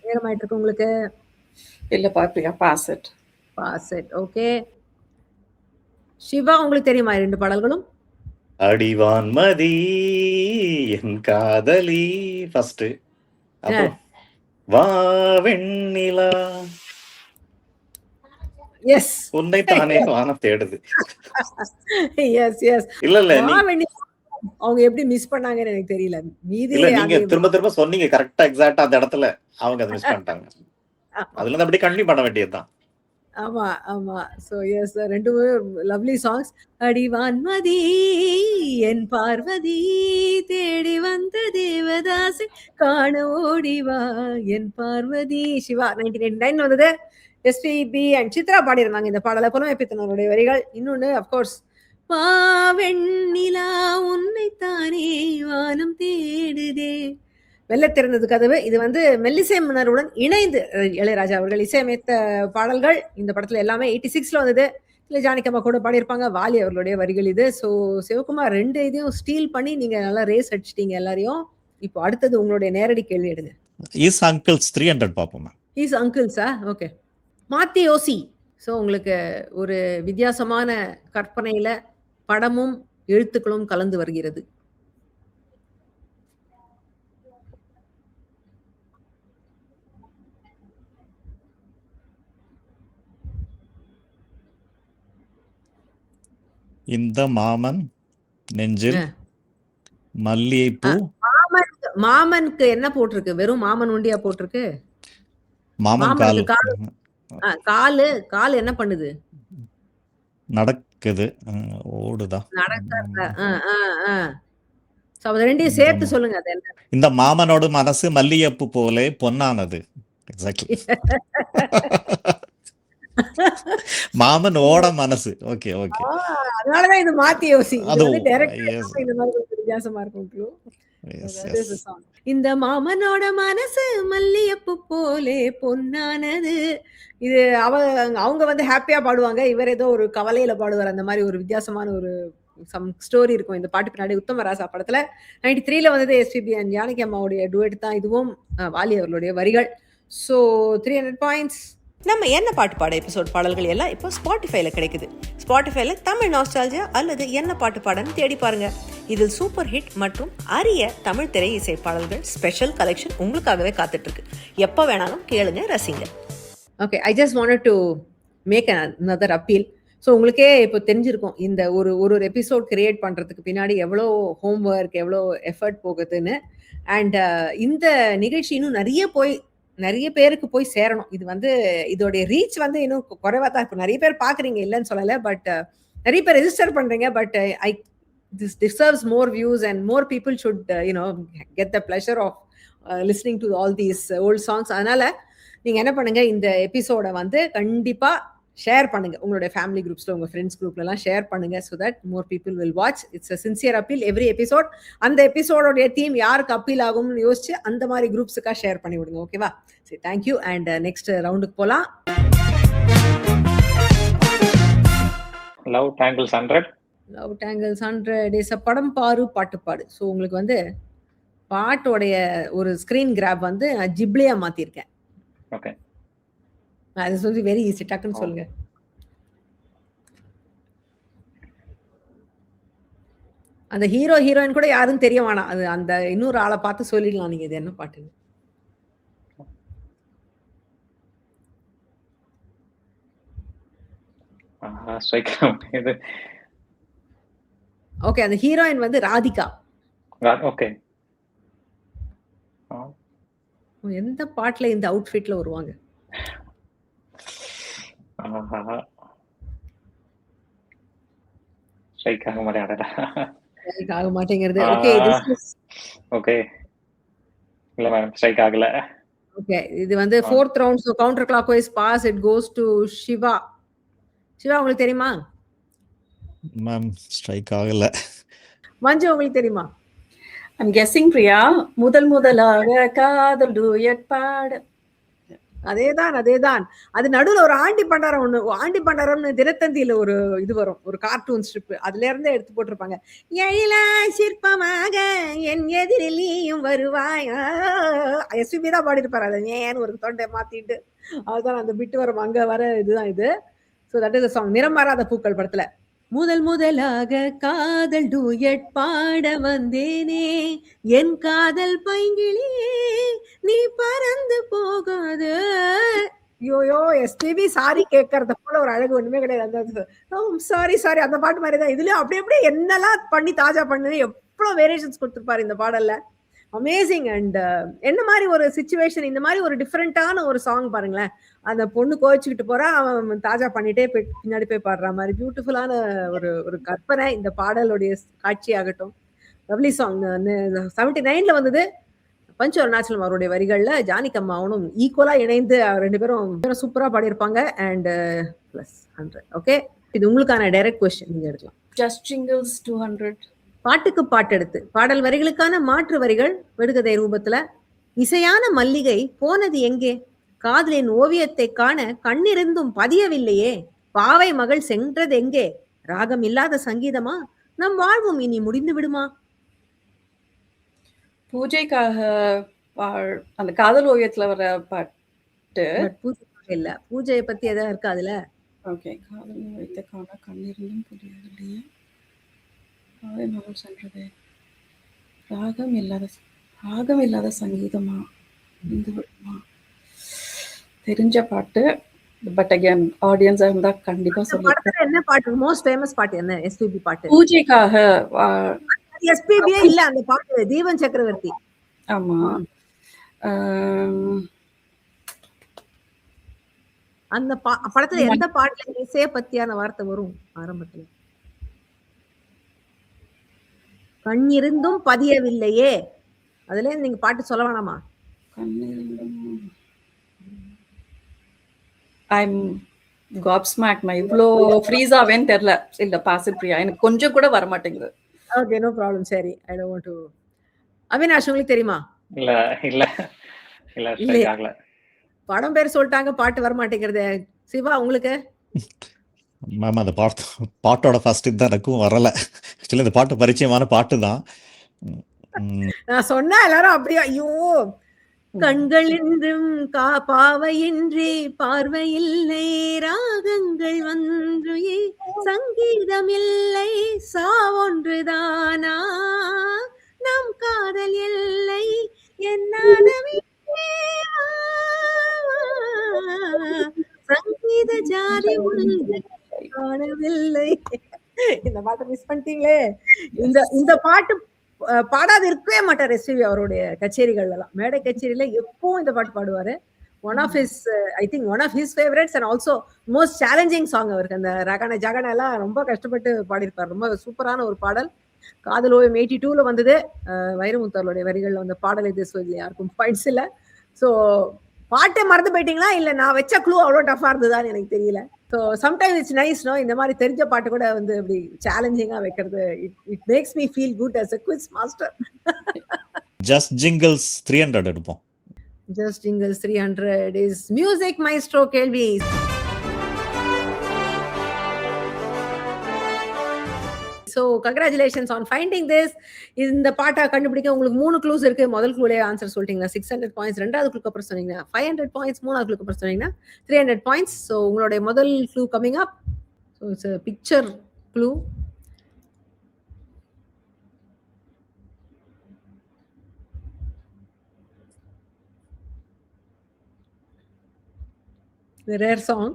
நேரமாயிட்டு இருக்கு உங்களுக்கு. இல்லப்பா Priya, pass it. Pass it. Okay. Siva, உங்களுக்கு தெரியுமா 2 பாடல்களும்? அடிவான்மதி என் காதலி ஃபர்ஸ்ட், அப்புறம் வா வெண்ணிலா எஸ், உன்னை தானே வானம் தேடுது. Yes yes. இல்ல இல்ல அவங்க எப்படி மிஸ் பண்ணாங்கன்னு எனக்கு தெரியல. மீதி இல்ல நீங்க திரும்ப திரும்ப சொன்னீங்க கரெக்டா எக்ஸாக்ட்டா அந்த இடத்துல அவங்க அதை மிஸ் பண்ணிட்டாங்க. அதுல இருந்து அப்படியே கண்டினியூ பண்ண வேண்டியதுதான். ஆமா ஆமா. So yes, 2 lovely songs. அடிவான்மதி என் பார்வதி, தேடி வந்த தேவதாசி, காண ஓடிவா என் பார்வதி. சிவா 1989 வந்தது. எஸ்பிபி அண்ட் சித்ரா பாடியிருந்தாங்க இந்த பாடலை. புலமைப்பித்தனருடைய வரிகள். இன்னொன்னு அப்கோர்ஸ் வா வெண்ணிலா உன்னைத்தானே வானம் தேடுதே, வெள்ள திறந்தது கதவு. இது வந்து மெல்லிசை மன்னருடன் இணைந்து இளையராஜா அவர்கள் இசையமைத்த பாடல்கள். இந்த படத்துல எல்லாமே 86 வந்தது. இல்ல ஜானகி அம்மா கூட பாடியிருப்பாங்க. வாலி அவர்களுடைய வரிகள் இது. ஸோ சிவகுமார் 2 இதையும் ஸ்டீல் பண்ணி நீங்க நல்லா ரேஸ் அடிச்சிட்டீங்க எல்லாரையும். இப்போ அடுத்தது உங்களுடைய நேரடி கேள்வி எடுங்க. இஸ் அங்கிள்ஸ் 300 பாப்போம். இஸ் அங்கிள்ஸா? ஓகே, மாத்தி யோசி. ஸோ உங்களுக்கு ஒரு வித்தியாசமான கற்பனையில படமும் எழுத்துக்களும் கலந்து வருகிறது. இந்த மாமன் நெஞ்சில் மல்லிகைப்பூ. மாமனுக்கு என்ன போட்டிருக்கு? வெறும் மாமன் ஒண்டியா போட்டிருக்கு? மாமன் கால் காலு கால் என்ன பண்ணுது? நடக்குது. ஓடுதா? நடக்கறத. சோ அது 2யும் சேர்த்து சொல்லுங்க. அது என்ன? இந்த மாமனோட மனசு மல்லிகைப்பூ போலே பொன்னானது. எக்ஸாக்ட்லி. மாமனோட மனசு. Okay, okay. அதனாலதான் இது மாத்தி யோசி. இது அது வந்து டைரக்டா எஸ். இந்த மாதிரி கொஞ்சம் வித்தியாசமா இருக்கும் clue. Yes, That is the yes. song. இந்த மாமனோட மனசு மல்லிகைப்பூ போலே பொன்னானது. இது அவங்க வந்து ஹாப்பியா பாடுவாங்க. இவர் ஏதோ ஒரு கவலையில பாடுவார். அந்த மாதிரி ஒரு வித்தியாசமான ஒரு சம் ஸ்டோரி இருக்கும் இந்த பாட்டு பின்னாடி. உத்தமராசா படத்துல 93ல வந்தது எஸ்பிபி அண்ட் ஜானகி அம்மாவுடைய டுவெட் தான் இதுவும். வாலி அவர்களுடைய வரிகள். So 300 points. நம்ம என்ன பாட்டு பாட எபிசோட் பாடல்கள் எல்லாம் இப்போ ஸ்பாட்டிஃபைல கிடைக்குது. ஸ்பாட்டிஃபைல தமிழ் நாஸ்டால்ஜியா அல்லது என்ன பாட்டு பாடன்னு தேடி பாருங்க. இதில் சூப்பர் ஹிட் மற்றும் அரிய தமிழ் திரை இசை பாடல்கள் ஸ்பெஷல் கலெக்ஷன் உங்களுக்காகவே காத்துட்டு இருக்கு. எப்போ வேணாலும் கேளுங்க, ரசிங்க. Okay, I just wanted to make another appeal. So உங்களுக்கே இப்போ தெரிஞ்சிருக்கும் இந்த ஒரு எபிசோட் கிரியேட் பண்றதுக்கு பின்னாடி எவ்வளோ ஹோம்ஒர்க், எவ்வளோ எஃபர்ட் போகுதுன்னு. அண்ட் இந்த நிகழ்ச்சி இன்னும் நிறைய பேருக்கு போய் சேரணும். இது வந்து இதோடைய ரீச் வந்து இன்னும் குறைவா தான் இருக்கும். நிறைய பேர் பாக்குறீங்க, இல்லைன்னு சொல்லல. பட் நிறைய பேர் ரெஜிஸ்டர் பண்றீங்க. But this deserves more views and more people should get the pleasure of listening to all these old songs. அதனால நீங்க என்ன பண்ணுங்க, இந்த எபிசோட வந்து கண்டிப்பா ஷேர் பண்ணுங்க. உங்களுடைய ஃபேமிலி குரூப்ஸ்ல, உங்க ஃப்ரெண்ட்ஸ் குரூப்ல எல்லாம் ஷேர் பண்ணுங்க. so that more people will watch. It's a sincere appeal every episode. அந்த எபிசோடோட தீம் யாருக்கு அப்பீல் ஆகும்னு யோசிச்சு அந்த மாதிரி குரூப்ஸுக்கா ஷேர் பண்ணி விடுங்க. ஓகேவா? சரி, தேங்க்யூ. அண்ட் நெக்ஸ்ட் ரவுண்டுக்கு போலாம். லவ் டேங்கிள்ஸ் 100. லவ் டேங்கிள்ஸ் 100 இஸ் படம் பாரு பாட்டு பாடு. ஸோ உங்களுக்கு வந்து பாட்டோடைய ஒரு ஸ்கிரீன் கிராப் வந்து ஜிப்ளியா மாத்திருக்கேன். ஓகே, அது சொல்லி வெரி ஈஸி, டக்குன்னு சொல்லுங்க. அந்த ஹீரோ ஹீரோயின் கூட யாரும் தெரிய வேணாம். அது அந்த இன்னொரு ஆளை பார்த்து சொல்லிடலாம் நீங்க இது என்ன பாட்டுன்னு. ஸ்ட்ரைக் இது. ஓகே, அந்த ஹீரோயின் வந்து ராதிகா. ஓகே, எந்த பாட்டுல இந்த அவுட்ஃபிட்ல வருவாங்க? ஸ்ட்ரைக் ஆக மாட்டேன். ஆக மாட்டேங்கிறது. ஓகே, ஓகே, இல்ல மேம், ஸ்ட்ரைக் ஆகல. ஓகே, இது வந்து 4th round. So counter clockwise pass. It goes to Siva. Siva, உங்களுக்கு தெரியுமா? மேம், ஸ்ட்ரைக் ஆகல. மஞ்சு, உங்களுக்கு தெரியுமா? I'm guessing Priya. முதலாக காதல் டூயட் பாட. அதேதான். அது நடுவுல ஒரு ஆண்டி பண்டாரம்னு தினத்தந்தியில ஒரு இது வரும், ஒரு கார்ட்டூன் ஸ்ட்ரிப். அதுல இருந்தே எடுத்து போட்டிருப்பாங்க. எழிலா சிற்பமாக என் எதிரில் நீயும் வருவாய். எஸ்பிபி தான் பாடிருப்பாரு. அதை ஏன்னு ஒரு தொண்டை மாத்திட்டு அதுதான் அந்த பிட்டு வரும். அங்க வர இதுதான் இது. So that is song. நிறம் மாறாத பூக்கள் படத்துல முதலாக காதல் டூயட் பாட வந்தேனே, என் காதல் பைங்கிளி நீ பறந்து போகாது. யோயோ எஸ்பிபி சாரி கேட்கறத போல ஒரு அழகு ஒண்ணுமே கிடையாது. சாரி அந்த பாட்டு மாதிரி தான் இதுலயும் அப்படியே என்னெல்லாம் பண்ணி தாஜா பண்ணு, எவ்வளவு வேரியேஷன்ஸ் கொடுத்துருப்பாரு இந்த பாடல்ல. அமேசிங். அண்ட் என்ன மாதிரி ஒரு சிச்சுவேஷன், இந்த மாதிரி ஒரு டிஃப்ரெண்டான ஒரு சாங் பாருங்களேன். அந்த பொண்ணு கோவிச்சுக்கிட்டு போறா, அவன் தாஜா பண்ணிட்டே பின்னாடி போய் பாடுற மாதிரி பியூட்டிஃபுல்லான ஒரு கற்பனை இந்த பாடலுடைய காட்சி ஆகட்டும். Lovely song. 79ல வந்தது. பஞ்சு அருணாச்சலம் அவருடைய வரிகள்ல ஜானகி அம்மாவும் ஈக்குவலா இணைந்து 2 பேரும் சூப்பரா பாடியிருப்பாங்க. அண்ட் +100. ஓகே, இது உங்களுக்கான டைரக்ட் கொஸ்டின், நீங்க எடுக்கலாம். Just Jingles 200. பாட்டுக்கு பாட்டு எடுத்து பாடல் வரிகளுக்கான மாற்று வரிகள் விடுகதை ரூபத்துல. இசையான மல்லிகை போனது எங்கே, காதலின் ஓவியத்தை காண கண்ணிருந்தும் பதியவில்லையே, பாவை மகள் சென்றது எங்கே, ராகம் இல்லாத சங்கீதமா, நம் வாழ்வும் இனி முடிந்து விடுமா. பூஜைக்காக அந்த காதல் ஓவியத்துல வர பாட்டு. பூஜை இல்ல, பூஜையை பத்தி எதாவது இருக்கா அதுல? ஓகே, காதல் ஓவியத்தை காண கண்ணிருந்தும் புரியவில்லையே, பாவை மகள் சென்றதே, ராகம் இல்லாத சங்கீதமா, இந்த விடுமா. தெரிஞ்ச பாட்டு. பட் அகைன் ஆடியன்ஸா இருந்தா கண்டிப்பா சொல்லுங்க. என்ன பாட்டு மோஸ்ட் ஃபேமஸ் பாட்டு? என்ன எஸ்பிபி பாட்டு? பூஜைக்காக. எஸ்பிபியே இல்ல அந்த பாட்டு, தீபன் சக்கரவர்த்தி. ஆமா. அந்த படத்துல எந்த பாட்டுல இசைய பத்தியான வார்த்தை வரும் ஆரம்பத்துல? கண்ணிருந்தும் பதியவில்லையே, அதுல இருந்து நீங்க பாட்டு சொல்ல வேணாமா? ஐம் காப்ஸ்மேக். நான் இவ்ளோ ஃப்ரீஸ் ஆவேன்னு தெரியல. இல்ல பாஸ் இட் பிரியா. எனக்கு கொஞ்சம் கூட வர மாட்டேங்குது. Okay, no problem. சரி, I don't want to. Avinash உங்களுக்கு தெரியுமா? இல்ல இல்ல இல்ல இல்லையா? ஸ்ட்ரைக் ஆகல. படம் பேர் சொல்லிட்டாங்க, பாட்டு வர மாட்டேங்கிறது. சிவா உங்களுக்கு? மேம் அந்த பாட்டோட ஃபர்ஸ்ட் தான் எனக்கும் வரல. ஆக்சுவலி இந்த பாட்டு பரிச்சயமான பாட்டு தான். நான் சொன்னா எல்லாரும் அப்படியே ஐயோ, கண்கள் என்றும் பாவையின்றி பார்வையில்லை, ராகங்கள் ஒன்று சங்கீதம் இல்லை, சாவொன்றுதானா நம் காதல் எல்லை, என்னானவே சங்கீத ஜாதி உள்ள காணவில்லை. இந்த பாட்டை மிஸ் பண்ணிட்டீங்களே. இந்த பாட்டு பாடாது இருக்கவே மாட்டார் எஸ்பிபி அவருடைய கச்சேரிகள்ல எல்லாம். மேடை கச்சேரியில எப்பவும் இந்த பாட்டு பாடுவாரு. One of his favourites and also most challenging song அவருக்கு. அந்த ரகன ஜகன எல்லாம் ரொம்ப கஷ்டப்பட்டு பாடியிருப்பார். ரொம்ப சூப்பரான ஒரு பாடல். காதல் ஓவியம் 82ல வந்தது. வைரமுத்தவருடைய வரிகள்ல வந்த பாடல் இது. யாருக்கும் பாயிண்ட்ஸ் இல்ல. ஸோ பாட்டை மறந்து போயிட்டீங்களா இல்ல நான் வச்ச க்ளூ அவ்வளோ டஃபா இருந்ததான்னு எனக்கு தெரியல. So sometimes it's nice no, இந்த மாதிரி தெரிஞ்ச பாட்டு கூட வந்து அப்படி சேலஞ்சிங்கா வைக்கிறது. It makes me feel good as a quiz master. Just jingles 300 எடுப்போம். Just jingles 300 is music maestro கேள்வி. So congratulations on finding this. இந்த பாட்டை கண்டுபிடிக்க உங்களுக்கு 3 க்ளூஸ் இருக்கு. முதல் க்ளூலே ஆன்சர் சொல்லிட்டீங்கன்னா 600 பாயிண்ட்ஸ், ரெண்டாவது க்ளூக்கு அப்புறம் சொன்னீங்கன்னா 500 பாயிண்ட்ஸ், மூணாவது க்ளூக்கு அப்புறம் சொன்னீங்கன்னா 300 பாயிண்ட்ஸ். ஸோ உங்களுடைய முதல் clue coming up. So it's a picture clue. The rare song.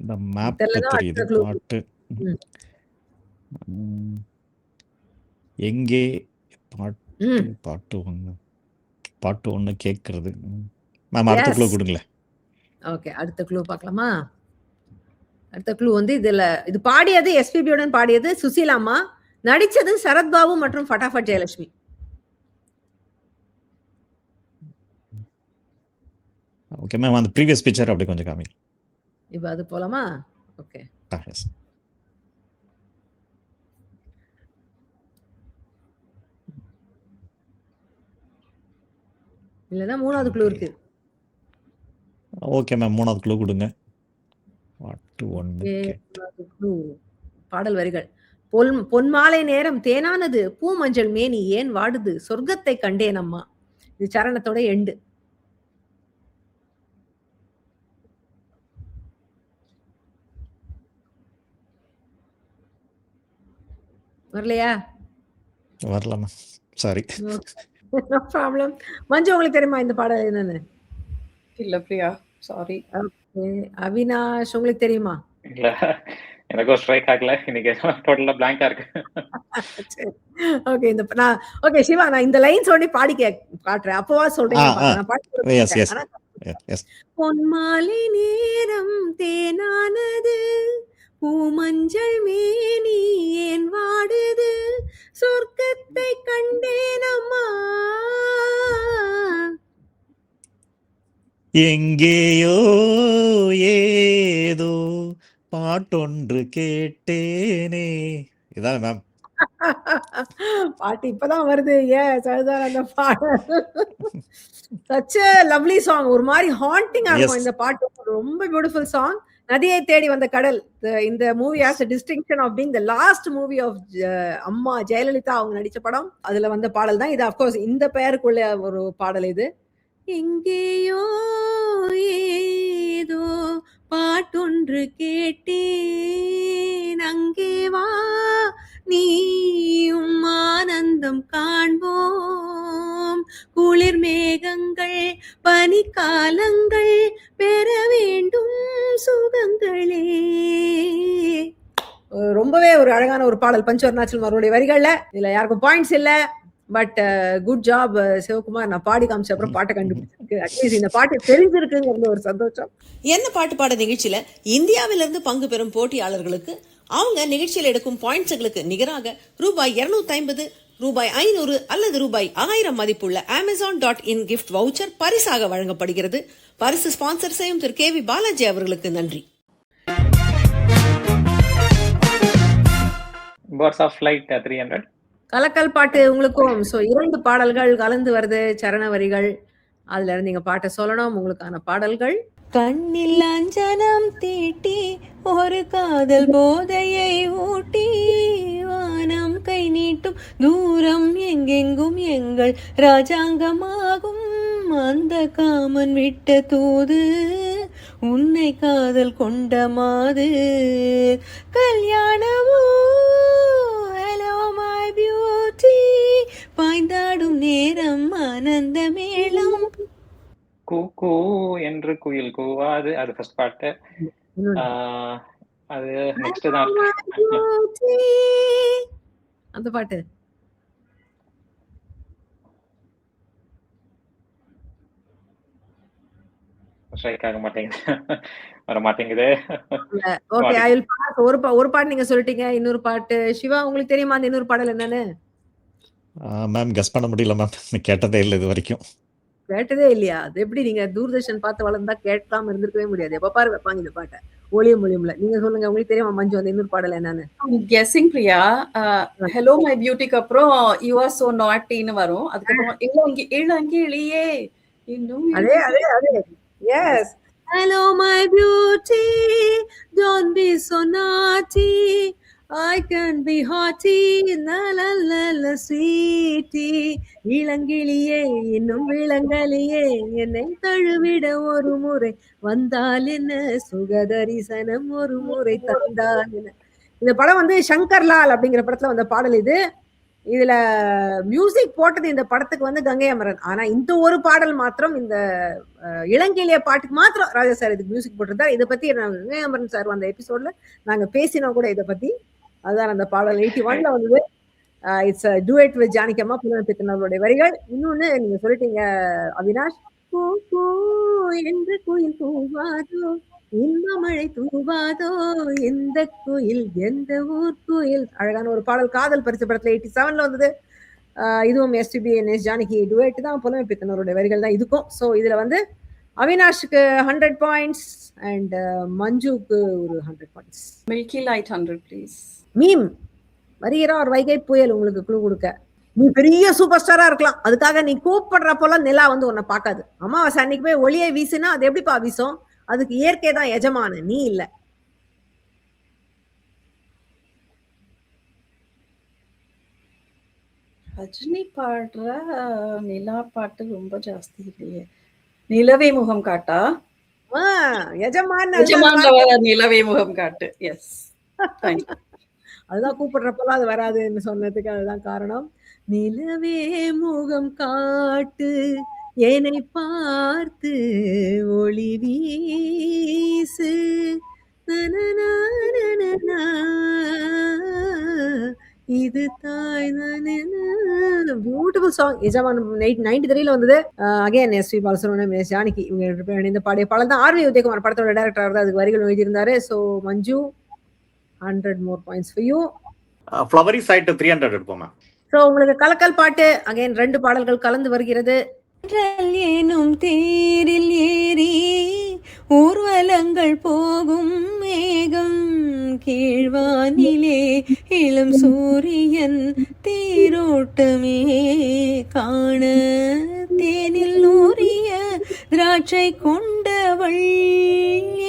இந்த மேப் இதெல்லாம் தெரியுது. அடுத்த clue. பாட்டு எங்கே பாட்டு ஒண்ணு கேட்கறது. மேம் அடுத்த Yes. க்ளூ கொடுங்களேன். ஓகே, அடுத்த க்ளூ பார்க்கலாமா? அடுத்த க்ளூ வந்து இது பாடியது எஸ்பிபியுடன் பாடியது சுசீலாமா, நடிச்சது சரத்பாபு மற்றும் ஃபட்டாஃபட் ஜெயலட்சுமி. ஓகே மேம், அந்த ப்ரீவியஸ் பிக்சர் அப்படி கொஞ்சம் காமி. இப்போ அது போலாமா? Okay, yes. இல்லைன்னா மூணாவது க்ளூ இருக்கு. ஓகே மேம், மூணாவது க்ளூ கொடுங்க. பாட்டு ஒண்ணு மூணாவது க்ளூ பாடல் வரிகள். பொன்மாலை நேரம் தேனானது, பூ மஞ்சள் மேனி ஏன் வாடுது, சொர்க்கத்தை கண்டேன் அம்மா. இது சரணத்தோட எண்டு. வரலையா? வரல ma'am, sorry. No problem. Manju உங்களுக்கு தெரியுமா இந்த பாடல் என்னன்னு? இல்ல பிரியா, சாரி. ஓகே, அவினாஷ் உங்களுக்கு தெரியுமா? இல்ல எனக்கும் ஸ்ட்ரைக் ஆகல. இன்னைக்கு டோட்டலா பிளாங்கா இருக்கு. ஓகே, ஓகே சிவா, நான் இந்த லைன் சொல்லி பாடி காட்டுறேன். அப்பவா சொல்றீங்க? நான் பாடி எஸ் எஸ் எஸ். பொன்மாலை நேரம் தேனானது, பூமஞ்சள் மேனி ஏன் வாடுது, சொர்க்கத்தை கண்டேனம்மா. எங்கேயோ ஏதோ பாட்டொன்று கேட்டேனே. இதான் மேம் பாட்டு இப்பதான் வருது. அதுதான் அந்த பாடல். such a lovely song. ஒரு மாதிரி ஹாண்டிங்கா இருக்கும் இந்த பாட்டு. ரொம்ப பியூட்டிஃபுல் சாங். நதியை தேடி வந்த கடல். இந்த movie has a distinction of being the last movie of அம்மா ஜெயலலிதா அவங்க நடிச்ச படம். அதுல வந்த பாடல் தான் இது. அப்கோர்ஸ் இந்த பெயருக்குள்ள ஒரு பாடல் இது. எங்கேயோ ஏதோ பாட்டொன்று கேட்டேன், அங்கே வா நீயும் ஆனந்தம் காண்போம், குளிர் மேகங்கள் பனிக்காலங்கள் பெற வேண்டும் சுகங்களே. ரொம்பவே ஒரு அழகான ஒரு பாடல். பஞ்சு அருணாச்சலம் அவருடைய வரிகள்ல. இதுல யாருக்கும் பாயிண்ட்ஸ் இல்ல. But good job Sivakumar. நான் பாடி காமிச்ச அப்புறம் பாட்டை கண்டுபிடிச்சிருக்கு. அட்லீஸ்ட் இந்த பாட்டு தெரிஞ்சிருக்குங்கிறது ஒரு சந்தோஷம். என்ன பாட்டு பாட நிகழ்ச்சியில இந்தியாவிலிருந்து பங்கு பெறும் போட்டியாளர்களுக்கு அவங்க நிகழ்ச்சியில் எடுக்கும் பாயிண்ட்ஸ்களுக்கு நிகராக ரூபாய் 250, ரூபாய் 500 அல்லது ரூபாய் 1000 மதிப்புள்ள Amazon.in கிஃப்ட் வவுச்சர் பரிசாக வழங்கப்படுகிறது. பரிசு ஸ்பான்சர் செய்யும் திரு KV பாலாஜி அவர்களுக்கு நன்றி. Birds of Flight 300. கலக்கல் பாட்டு உங்களுக்கும். ஸோ 2 பாடல்கள் கலந்து வருது, சரண வரிகள். அதுல இருந்து நீங்க பாட்டை சொல்லணும். உங்களுக்கான பாடல்கள். கண்ணில் அஞ்சனம் தீட்டி ஒரு காதல் போதையை ஊட்டி வானம் கை நீட்டும் தூரம் எங்கெங்கும் எங்கள் ராஜாங்கமாகும் அந்த காமன் விட்ட தூது உன்னை காதல் கொண்ட மாது கல்யாணமோ ஹலோ மை பியூட்டி பாய்ந்தாடும் நேரம் ஆனந்த மேளம் கூ கூ என்று குயில் கூவாது, அது ஃபர்ஸ்ட் பாட்டு. அது நெக்ஸ்ட் தான் அந்த பாட்டு. ஸ்ட்ரைக் ஆக மாட்டேங்குது, வர மாட்டேங்குது. Okay, I will pass. ஒரு பாட்டு நீங்க சொல்லிட்டீங்க. இன்னொரு பாட்டு சிவா உங்களுக்கு தெரியுமா அந்த இன்னொரு பாடல் என்னன்னு? மேம் கெஸ் பண்ண முடியல மேம், கேட்டதே இல்லை இது வரைக்கும். கேட்டதே இல்லையா? அது எப்படி? நீங்க தூர்தர்ஷன் பார்த்து வளர்ந்தா கேட்காம இருந்திருக்கவே முடியாது. எப்ப பாரு வைப்பாங்க இந்த பாட்டை ஒளியும் ஒளியும்ல. நீங்க சொல்லுங்க, உங்களுக்கு தெரியுமா மஞ்சு அந்த இன்னொரு பாடல் என்னன்னு? கெஸிங் பிரியா. ஹலோ மை பியூட்டிக்கு அப்புறம் யூ ஆர் சோ நாட்டின்னு வரும். அதுக்கப்புறம் இளங்கிளியே இன்னும் அதே அதே அதே. S. Hello my beauty, don't be so naughty. I can be haughty, la la la la sweetie. இளங்கிளியே இன்னும் விளங்கலியே என்னை தழுவிட ஒரு முறை வந்தால் என்ன சுகதரிசனம் ஒரு முறை தந்தால் என்ன. இந்த படம் வந்து சங்கர்லால் அப்படிங்கிற படத்துல வந்த பாடல் இது. இதுல மியூசிக் போட்டது இந்த படத்துக்கு வந்து கங்கை அமரன். ஆனா இந்த ஒரு பாடல் மாத்திரம், இந்த இளங்கிளிய பாட்டுக்கு மாத்திரம் ராஜா சார் இதுக்கு மியூசிக் போட்டிருந்தார். இதை பத்தி கங்கை அமரன் சார் வந்த எபிசோட்ல நாங்க பேசினோம் கூட இதை பத்தி. அதுதான் அந்த பாடல் 81ல வந்தது. இட்ஸ் டூயட் வித் ஜானகி அம்மா, புலமைப்பித்தனவருடைய வரிகள். இன்னொன்னு நீங்க சொல்லிட்டீங்க அவினாஷ், பூ பூ என்று குயில் கூவாதோ இன்ப மழை தூவாதோ எந்த குயில் எந்த ஊர் குயில். அழகான ஒரு பாடல். காதல் பரிசு படத்துல 87ல வந்தது. இதுவும் எஸ்பிபி எஸ் ஜானகி டுவேட் தான், புலமைப்பித்தனவருடைய வரிகள் தான் இதுக்கும். ஸோ இதுல வந்து அவினாஷுக்கு 100 பாயிண்ட்ஸ் அண்ட் மஞ்சுக்கு ஒரு 100 points. Milky light 100 please. Meme வருகிறார் வைகை புயல். உங்களுக்கு குழு கொடுக்க, நீ பெரிய சூப்பர் ஸ்டாரா இருக்கலாம், அதுக்காக நீ கூப்பிடுறப்போலாம் நிலா வந்து உன்னை பார்க்காது. அமாவாசை அன்னைக்கு போய் ஒளியை வீசுனா அது எப்படிப்பா வீசும்? அதுக்கு இயற்கை தான் எஜமான, நீ இல்ல. ரஜினி பாடுற நிலா பாட்டு ரொம்ப ஜாஸ்தி இல்லையே. நிலவே முகம் காட்டா? எஜமான நிலவே முகம் காட்டு. எஸ், அதுதான் கூப்பிடுறப்பெல்லாம் அது வராதுன்னு சொன்னதுக்கு அதுதான் காரணம். நிலவே முகம் காட்டு என்னை பார்த்து ஒளி வீசு இது தாய் பியூட்டிஃபுல் சாங். எஜமான் 93ல வந்தது. Again SP Balasubramaniam, S Janaki இவங்க இணைந்து பாடிய பாடல் தான். ஆர்வி உதயகுமார் படத்தோட டைரக்டர் தான் அதுக்கு வரிகள் எழுதியிருந்தாரு. So Manju 100 more points for you. Flowery side 300 எடுப்போம் மேம். ஸோ உங்களுக்கு கலக்கல் பாட்டு அகைன் 2 பாடல்கள் கலந்து வருகிறது. ஏனும் தேரில் ஏறி ஊர்வலங்கள் போகும் மேகம் கீழ்வானிலே இளம் சூரியன் தேரோட்டமே காண தேனில் ஊறிய திராட்சை கொண்டவள்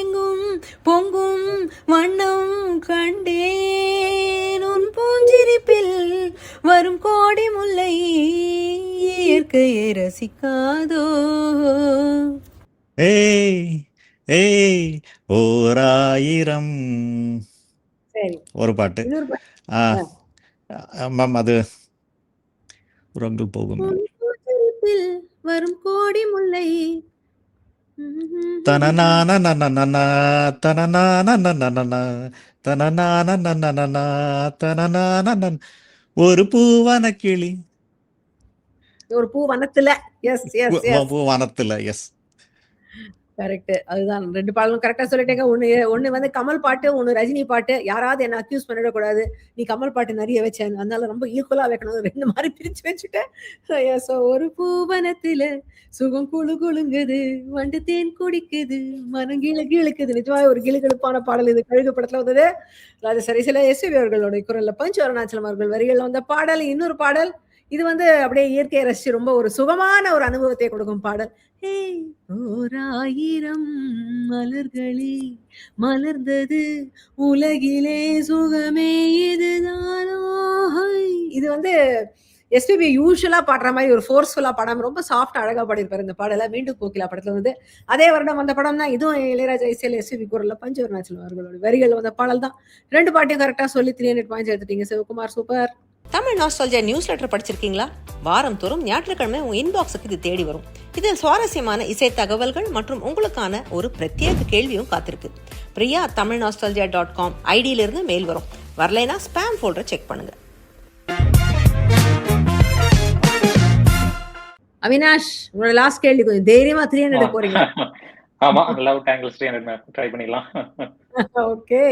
எங்கும் பொங்கும் வண்ணம் கண்டேன் உன் பூஞ்சிரிப்பில் வரும் கோடி முல்லை இயற்கையை ரசிக்காதோ. ஏய் ஏய் ஓராயிரம் ஒரு பாட்டு. மேம் அது உரங்கள் போகும். வரும் கோடி முல்லை தனநான நனநன தனநான நனநன தனநான நனநன தனநான ஒரு பூவன கிளி ஒரு பூ வனத்துல. எஸ் எஸ் எஸ் வனத்துல. எஸ். கரெக்ட். அதுதான் 2 பாடலும் கரெக்டா சொல்லிட்டேங்க. ஒண்ணு வந்து கமல் பாட்டு, ஒண்ணு ரஜினி பாட்டு. யாராவது என்ன அக்யூஸ் பண்ணிடக்கூடாது. நீ கமல் பாட்டு நிறைய வச்சேன். அதனால ரொம்ப ஈக்குவலா வைக்கணும். 2 மாதிரி பிரிச்சு வச்சுட்டேன். ஸோ ஒரு பூவனத்துல சுகம் குழு குழுங்குது, வண்டு தேன் குடிக்குது, மனம் கிளு கிழுக்குது. நிஜமா ஒரு கிளுகிழுப்பான பாடல் இது. கழுகு படத்துல வந்தது. ராஜசரி சில எஸ்பிபி அவர்களுடைய குரல்ல பஞ்சு அருணாச்சலம் அவர்கள் வரிகள்ல வந்த பாடல். இன்னொரு பாடல் இது வந்து அப்படியே இயற்கையை ரசிச்சு ரொம்ப ஒரு சுகமான ஒரு அனுபவத்தை கொடுக்கும் பாடல். ஓராயிரம் மலர்களே மலர்ந்தது உலகிலே சுகமே இதுதானோ. இது வந்து எஸ்பிபி யூஸ்வலா பாடுற மாதிரி ஒரு ஃபோர்ஸ்ஃபுல்லா பாடாம ரொம்ப சாஃப்ட் அழகா பாடியிருப்பாரு இந்த பாடல. மீண்டும் கோகிலா படத்துல வந்து அதே வருடம் வந்த படம் தான் இதுவும். இளையராஜா இசையில எஸ்பிபி குரல்ல பஞ்சு அருணாச்சலம் அவர்களோட வரிகள் வந்த பாடல் தான். 2 பாட்டையும் கரெக்டா சொல்லி 300 பாயிண்ட்ஸ் எடுத்துட்டீங்க Sivakumar. Super. Tamil nostalgia news letter படிச்சிருக்கீங்களா? வாரம் தோறும் ஞாயிற்றுக்கிழமை உங்க இன்பாக்ஸுக்கு இது தேடி வரும். இதில் சுவாரஸ்யமான இசை தகவல்கள் மற்றும் உங்களுக்கான ஒரு பிரத்யேக கேள்வியும் காத்திருக்கு. பிரியா தமிழ் நாஸ்டால்ஜியா.com ஐடியிலிருந்து மெயில் வரும். வரலைனா ஸ்பாம் ஃபோல்டரை செக் பண்ணுங்க. அவினாஷ், உங்களோட லாஸ்ட் கேள்வி கொஞ்சம் தைரியமா 300 போறீங்க. ஆமா, லவ் டாங்கிள்ஸ் 300 ட்ரை பண்ணிடலாம். ஓகே,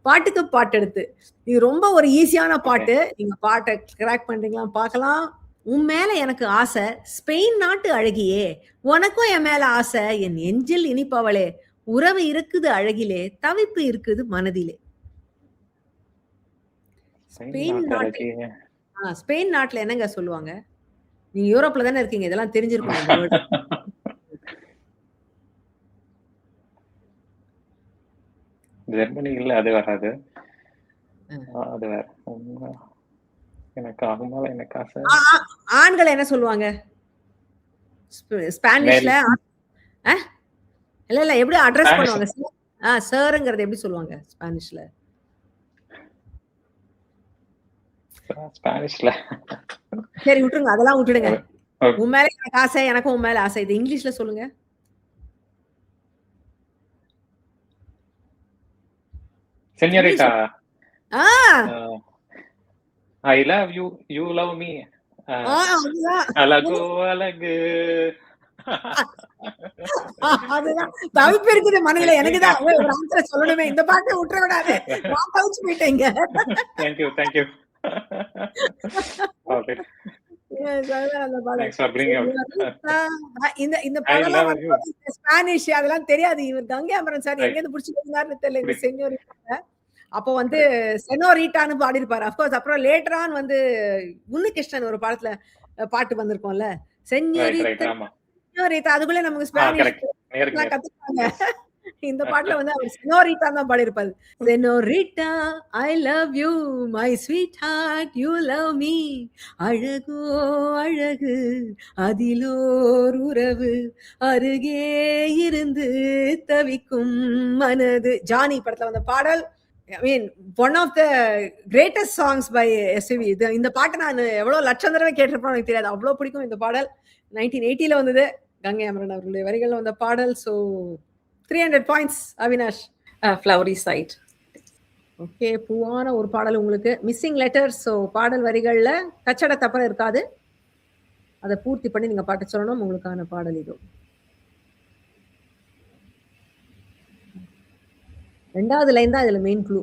பாட்டுக்கு பாட்டு எடுத்து. இது ரொம்ப ஒரு ஈஸியான பாட்டு. நீங்க பாட்டை கிராக் பண்றீங்களா பார்க்கலாம். உன் மேல எனக்கு ஆசை, ஸ்பெயின் நாட்டு அழகியே, உனக்கும் என் மேல ஆசை, என் நெஞ்சில் இனிப்பவளே, உறவு இருக்குது அழகிலே, தவிப்பு இருக்குது மனதிலே. ஸ்பெயின் நாட்டுல என்னங்க சொல்லுவாங்க? நீங்க யூரோப்ல தானே இருக்கீங்க, இதெல்லாம் தெரிஞ்சிருக்கும். ஜெர்மனி இல்ல, அது வராது. அது வேற. எனக்கு ஆகுமால எனக்கு ஆசை. ஆண்கள் என்ன சொல்லுவாங்க ஸ்பானிஷ்ல? இல்ல இல்ல, எப்படி அட்ரஸ் பண்ணுவாங்க? சார்ங்கிறது எப்படி சொல்லுவாங்க ஸ்பானிஷ்ல? ஸ்பானிஷ்ல சரி விட்டுருங்க, அதெல்லாம் விட்டுடுங்க. உன் மேல எனக்கு ஆசை, எனக்கும் உன் மேல ஆசை. இது இங்கிலீஷ்ல சொல்லுங்க. சென்யோரிட்டா. I love you, you love me. அழகு அழகு. அதுதான் தவிப்பு இருக்குது மனதில. எனக்கு தான் ஒரு ஆன்சர் சொல்லணுமே. இந்த பாட்டை விட்டுற கூடாது. நான் தவிச்சு போயிட்டேங்க. Thank you, thank you. Okay. Thanks for bringing out. இந்த பாடலாம் ஸ்பானிஷ் அதெல்லாம் தெரியாது. இவர் கங்கை அமரன் சார் எங்க இருந்து புடிச்சிட்டு இருந்தாருன்னு தெரியல இந்த சென்யோரிட்டா. அப்போ வந்து செனோரிட்டான்னு பாடி இருப்பாரு. அப்கோர்ஸ் அப்புறம் லேட்டர் ஆன் வந்து உன்னிகிருஷ்ணன் ஒரு பாடத்துல பாட்டு வந்திருக்கோம்ல, சென்யோரிட்டா. அதுக்குள்ள நமக்கு ஸ்பானிஷ் கத்துப்பாங்க. இந்த பாட்டுல வந்து அவர் செனோரிட்டா தான் பாடி இருப்பாரு. Senorita I love you, my sweetheart you love me, அழகோ அழகு அதிலோர் உறவு, அருகே இருந்து தவிக்கும் மனது. ஜானி படத்துல வந்த பாடல். I mean, one of the greatest songs by SPB. இந்த பாட்டு நான் எவ்வளவு லட்சம் தடவை கேட்டிருப்பேன் எனக்கு தெரியாது. அவ்வளவு பிடிக்கும் இந்த பாடல். 1980ல வந்தது. கங்கை அமரன் அவர்களுடைய வரிகள்ல வந்த பாடல். So 300 points Avinash. Flowery side. Okay, பூவான ஒரு பாடல் உங்களுக்கு. Missing letters. ஸோ பாடல் வரிகள்ல கச்சட தப்பறம் இருக்காது. அதை பூர்த்தி பண்ணி நீங்க பாட்டு சொல்லணும். உங்களுக்கான பாடல் இது. 2வது லைன் தான் இதுல மெயின் க்ளூ.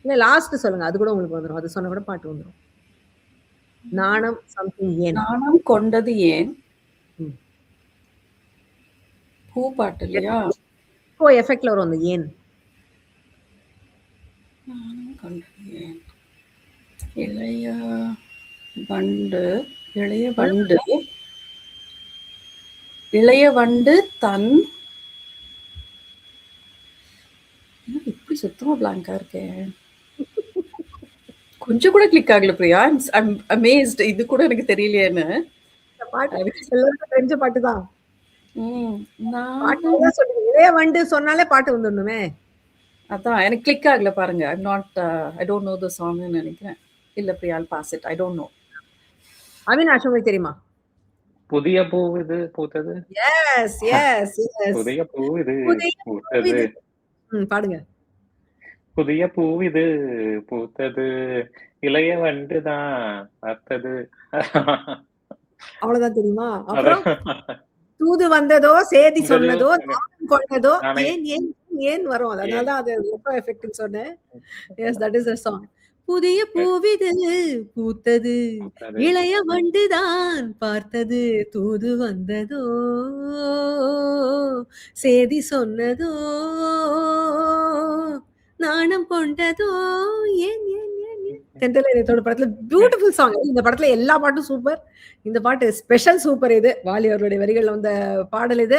இல்ல லாஸ்ட் சொல்லுங்க, அது கூட உங்களுக்கு வந்துடும். அது சொன்ன கூட பாட்டு வந்துடும். நாணம் சம்திங் ஏன். நாணம் கொண்டது ஏன். பூ பாட்டு இல்லையா? இப்போ எஃபெக்ட்ல வரும் அந்த ஏன். நாணம் கொண்டது ஏன். இளைய வண்டு, இளைய வண்டு, இளைய வண்டு தன். இப்படி சுத்தமா பிளாங்கா இருக்கேன். கொஞ்சம் கூட கிளிக் ஆகல பிரியா. I'm amazed. இது கூட எனக்கு தெரியலையேன்னு. எல்லாருக்கும் தெரிஞ்ச பாட்டு தான். இளைய வண்டு சொன்னாலே பாட்டு வந்துடணுமே. அதான் எனக்கு கிளிக் ஆகல பாருங்க. I don't know the song ன்னு நினைக்கிறேன். இல்ல Priya, I'll pass it. I don't know. Avinash உங்களுக்கு தெரியுமா? புதிய பூ இது பூத்தது. Yes yes yes. புதிய பூ இது பூத்தது. பாடுங்க. புதிய பூ இது பூத்தது, இளைய வந்துதான் பார்த்தது. அவ்வளவுதான் தெரியுமா? அப்புறம் அதான். தூது வந்ததோ, சேதி வந்ததோ, சொன்னதோ, நாணம் கொண்டதோ, நானே ஏன் ஏன் ஏன் வரும். அதனால ஏன் தான் அது எக்கோ எஃபெக்ட்னு சொன்னேன். Yes, that is the song. புதிய பூவிது பூத்தது, பார்த்தது. இளைய வண்டுதான் பார்த்தது, தூது வந்ததோ, சேதி சொன்னதோ, நாணம் கொண்டதோ, ஏன் ஏன் ஏன் ஏன். தென்றல் இதயத்தோட படத்துல பியூட்டிஃபுல் சாங். இந்த படத்துல எல்லா பாட்டும் சூப்பர். இந்த பாட்டு ஸ்பெஷல் சூப்பர். இது வாலி அவர்களுடைய வரிகள்ல வந்த பாடல் இது.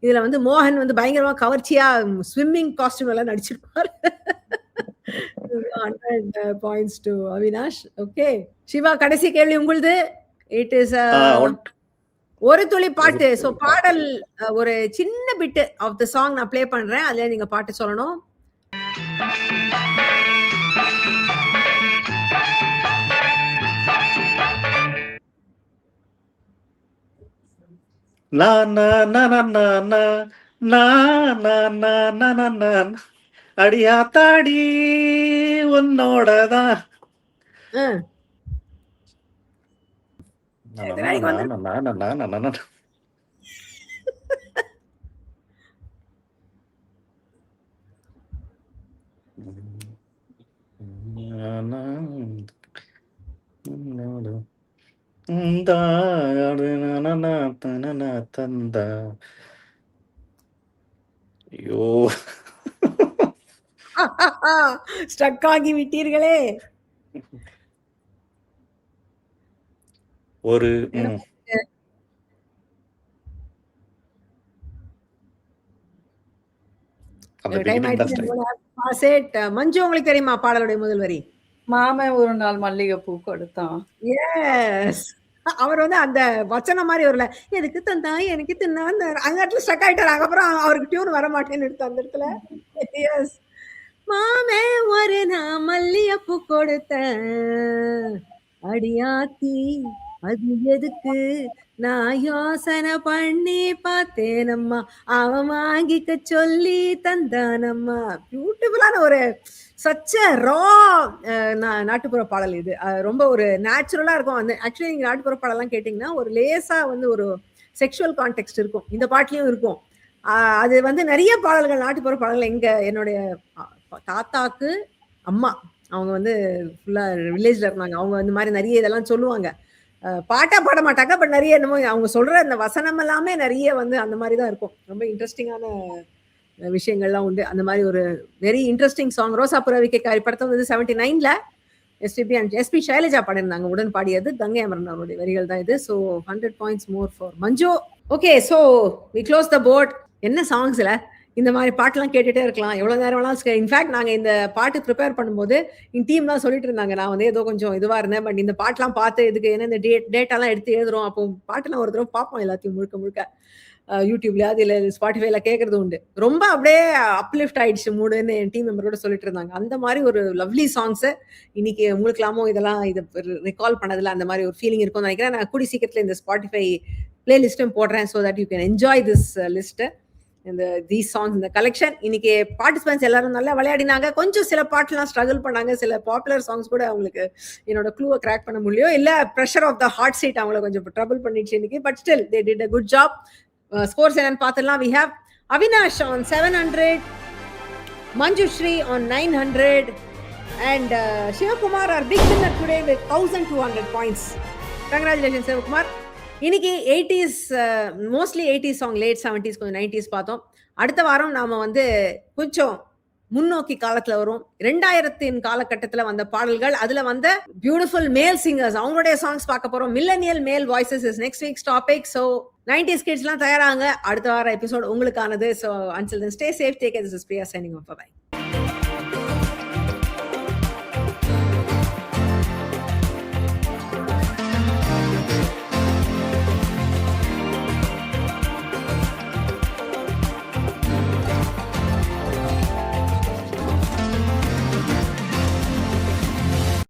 இதுல வந்து மோகன் வந்து பயங்கரமா கவர்ச்சியா ஸ்விம்மிங் காஸ்டியூம் எல்லாம் நடிச்சிருப்பாரு. 100 points to Avinash. Okay Siva, கடைசி கேள்வி உங்களுது. இட் இஸ் ஒரு துளி பாட்டு. சோ பாடல் ஒரு சின்ன பிட் ஆஃப் த சாங் நான் ப்ளே பண்றேன். அதுல நீங்க பாட்டு சொல்லணும். அடியாத்தாடி உன்னோடதான் தந்தா. ஐயோ, ஸ்டக் ஆகி விட்டீர்களே. ஒரு அந்த டைம் beginning தான் strike. ஆயிடுச்சு. மஞ்சு, உங்களுக்கு தெரியுமா பாடலுடைய முதல் வரி? மாமன் ஒரு நாள் மல்லிகைப்பூ கொடுத்தான். எஸ், அவர் வந்து அந்த வச்சனம் மாதிரி வரல. எதுக்கு தந்தா எனக்கு தின்னா அந்த இடத்துல ஸ்டக் ஆயிட்டாரு. அதுக்கப்புறம் அவருக்கு டியூன் வர மாட்டேன்னு எடுத்து அந்த இடத்துல. எஸ், மாமே ஒரு நான் மல்லிகைப்பூ கொடுத்த அடியாத்தி, அது எதுக்கு நான் யோசனை பண்ணி பார்த்தேனம்மா, அவன் வாங்கிக்க சொல்லி தந்தானம்மா. பியூட்டிஃபுல்லான ஒரு சச்ச ரா நாட்டுப்புற பாடல் இது. ரொம்ப ஒரு நேச்சுரலா இருக்கும். அந்த ஆக்சுவலி நீங்க நாட்டுப்புற பாடலாம் கேட்டீங்கன்னா ஒரு லேசா வந்து ஒரு செக்ஷுவல் கான்டெக்ட் இருக்கும். இந்த பாட்டுலயும் இருக்கும். அது வந்து நிறைய பாடல்கள், நாட்டுப்புற பாடல்கள் என்னுடைய தாத்தாக்கு அம்மா அவங்க வந்து ஃபுல்லா வில்லேஜ்ல இருந்தாங்க. அவங்க வந்து மாதிரி நிறைய இதெல்லாம் சொல்லுவாங்க. பாட்டா பாட மாட்டாங்க, பட் நிறைய என்னமோ அவங்க சொல்ற அந்த வசனம் எல்லாமே நிறைய வந்து அந்த மாதிரி தான் இருக்கும். ரொம்ப இன்ட்ரெஸ்டிங்கான விஷயங்கள்லாம் உண்டு. அந்த மாதிரி ஒரு வெரி இன்ட்ரெஸ்டிங் சாங். ரோசா புறவிக்கைக்காரி படத்தில் வந்து 79ல எஸ்பிபி அண்ட் எஸ்பி சைலஜா பாடியிருந்தாங்க. உடன் பாடியது கங்கை அமரன் அவருடைய வரிகள் தான் இது. So 100 points more for Manju. Okay, so we close the board. என்ன சாங்ஸ்ல இந்த மாதிரி பாட்டெல்லாம் கேட்டுட்டே இருக்கலாம், எவ்வளவு நேரம் வேணாலும். இன்ஃபேக்ட் நாங்க இந்த பாட்டு ப்ரிப்பேர் பண்ணும்போது என் டீம் தான் சொல்லிட்டு இருந்தாங்க. நான் வந்து ஏதோ கொஞ்சம் இதுவா இருந்தேன், பட் இந்த பாட்டெல்லாம் பார்த்து இதுக்கு என்ன இந்த டேட்டாலாம் எடுத்து எழுதுறோம். அப்போ பாட்டெல்லாம் ஒரு தடவை பார்ப்போம் எல்லாத்தையும் முழுக்க முழுக்க. யூடியூப்ல இல்ல ஸ்பாட்டிஃபைல கேட்கறது உண்டு. ரொம்ப அப்படியே அப்லிஃப்ட் ஆயிடுச்சு மூடுன்னு என் டீம் மெம்பரோட சொல்லிட்டு இருந்தாங்க. அந்த மாதிரி ஒரு லவ்லி சாங்ஸ் இன்னைக்கு உங்களுக்கெல்லாமோ இதெல்லாம் இதை ரெக்கால் பண்ணதுல அந்த மாதிரி ஒரு ஃபீலிங் இருக்கும்னு நினைக்கிறேன். நான் கூடி சீக்கிரத்துல இந்த ஸ்பாட்டிஃபை பிளேலிஸ்டும் போடுறேன். So that you can enjoy this list, இந்த தீஸ் சாங்ஸ், இந்த கலெக்ஷன். இன்னைக்கு பார்ட்டிசிபென்ட்ஸ் எல்லாரும் நல்லா விளையாடினாங்க. கொஞ்சம் சில பாட்டுலாம் ஸ்ட்ரகிள் பண்ணாங்க. சில பாப்புலர் சாங்ஸ் கூட அவங்களுக்கு என்னோட க்ளூவை கிராக் பண்ண முடியலையோ இல்ல pressure of the hot seat அவங்கள கொஞ்சம் ட்ரபிள் பண்ணிடுச்சு இன்னைக்கு. But still they did a good job. Scores என்னன்னு பார்த்துடலாம். we have Avinash on 700, Manjushri on 900 and Shivakumar are big winner today with 1200 points. Congratulations Shivakumar. இன்னைக்கு 80s mostly 80s song, late 70s கொஞ்சம் 90s பார்த்தோம். அடுத்த வாரம் நாம வந்து கொஞ்சம் முன்னோக்கி காலத்துல வரும். 2000 காலகட்டத்துல வந்த பாடல்கள், அதுல வந்த பியூட்டிஃபுல் மேல் சிங்கர்ஸ் அவங்களுடைய சாங்ஸ் பார்க்க போறோம். Millennial male voices is next week's topic. So 90s கிட்ஸ்லாம் தயாராங்க. அடுத்த வார எபிசோட் உங்களுக்கானது. So until then stay safe, take care. This is Priya signing off. Bye.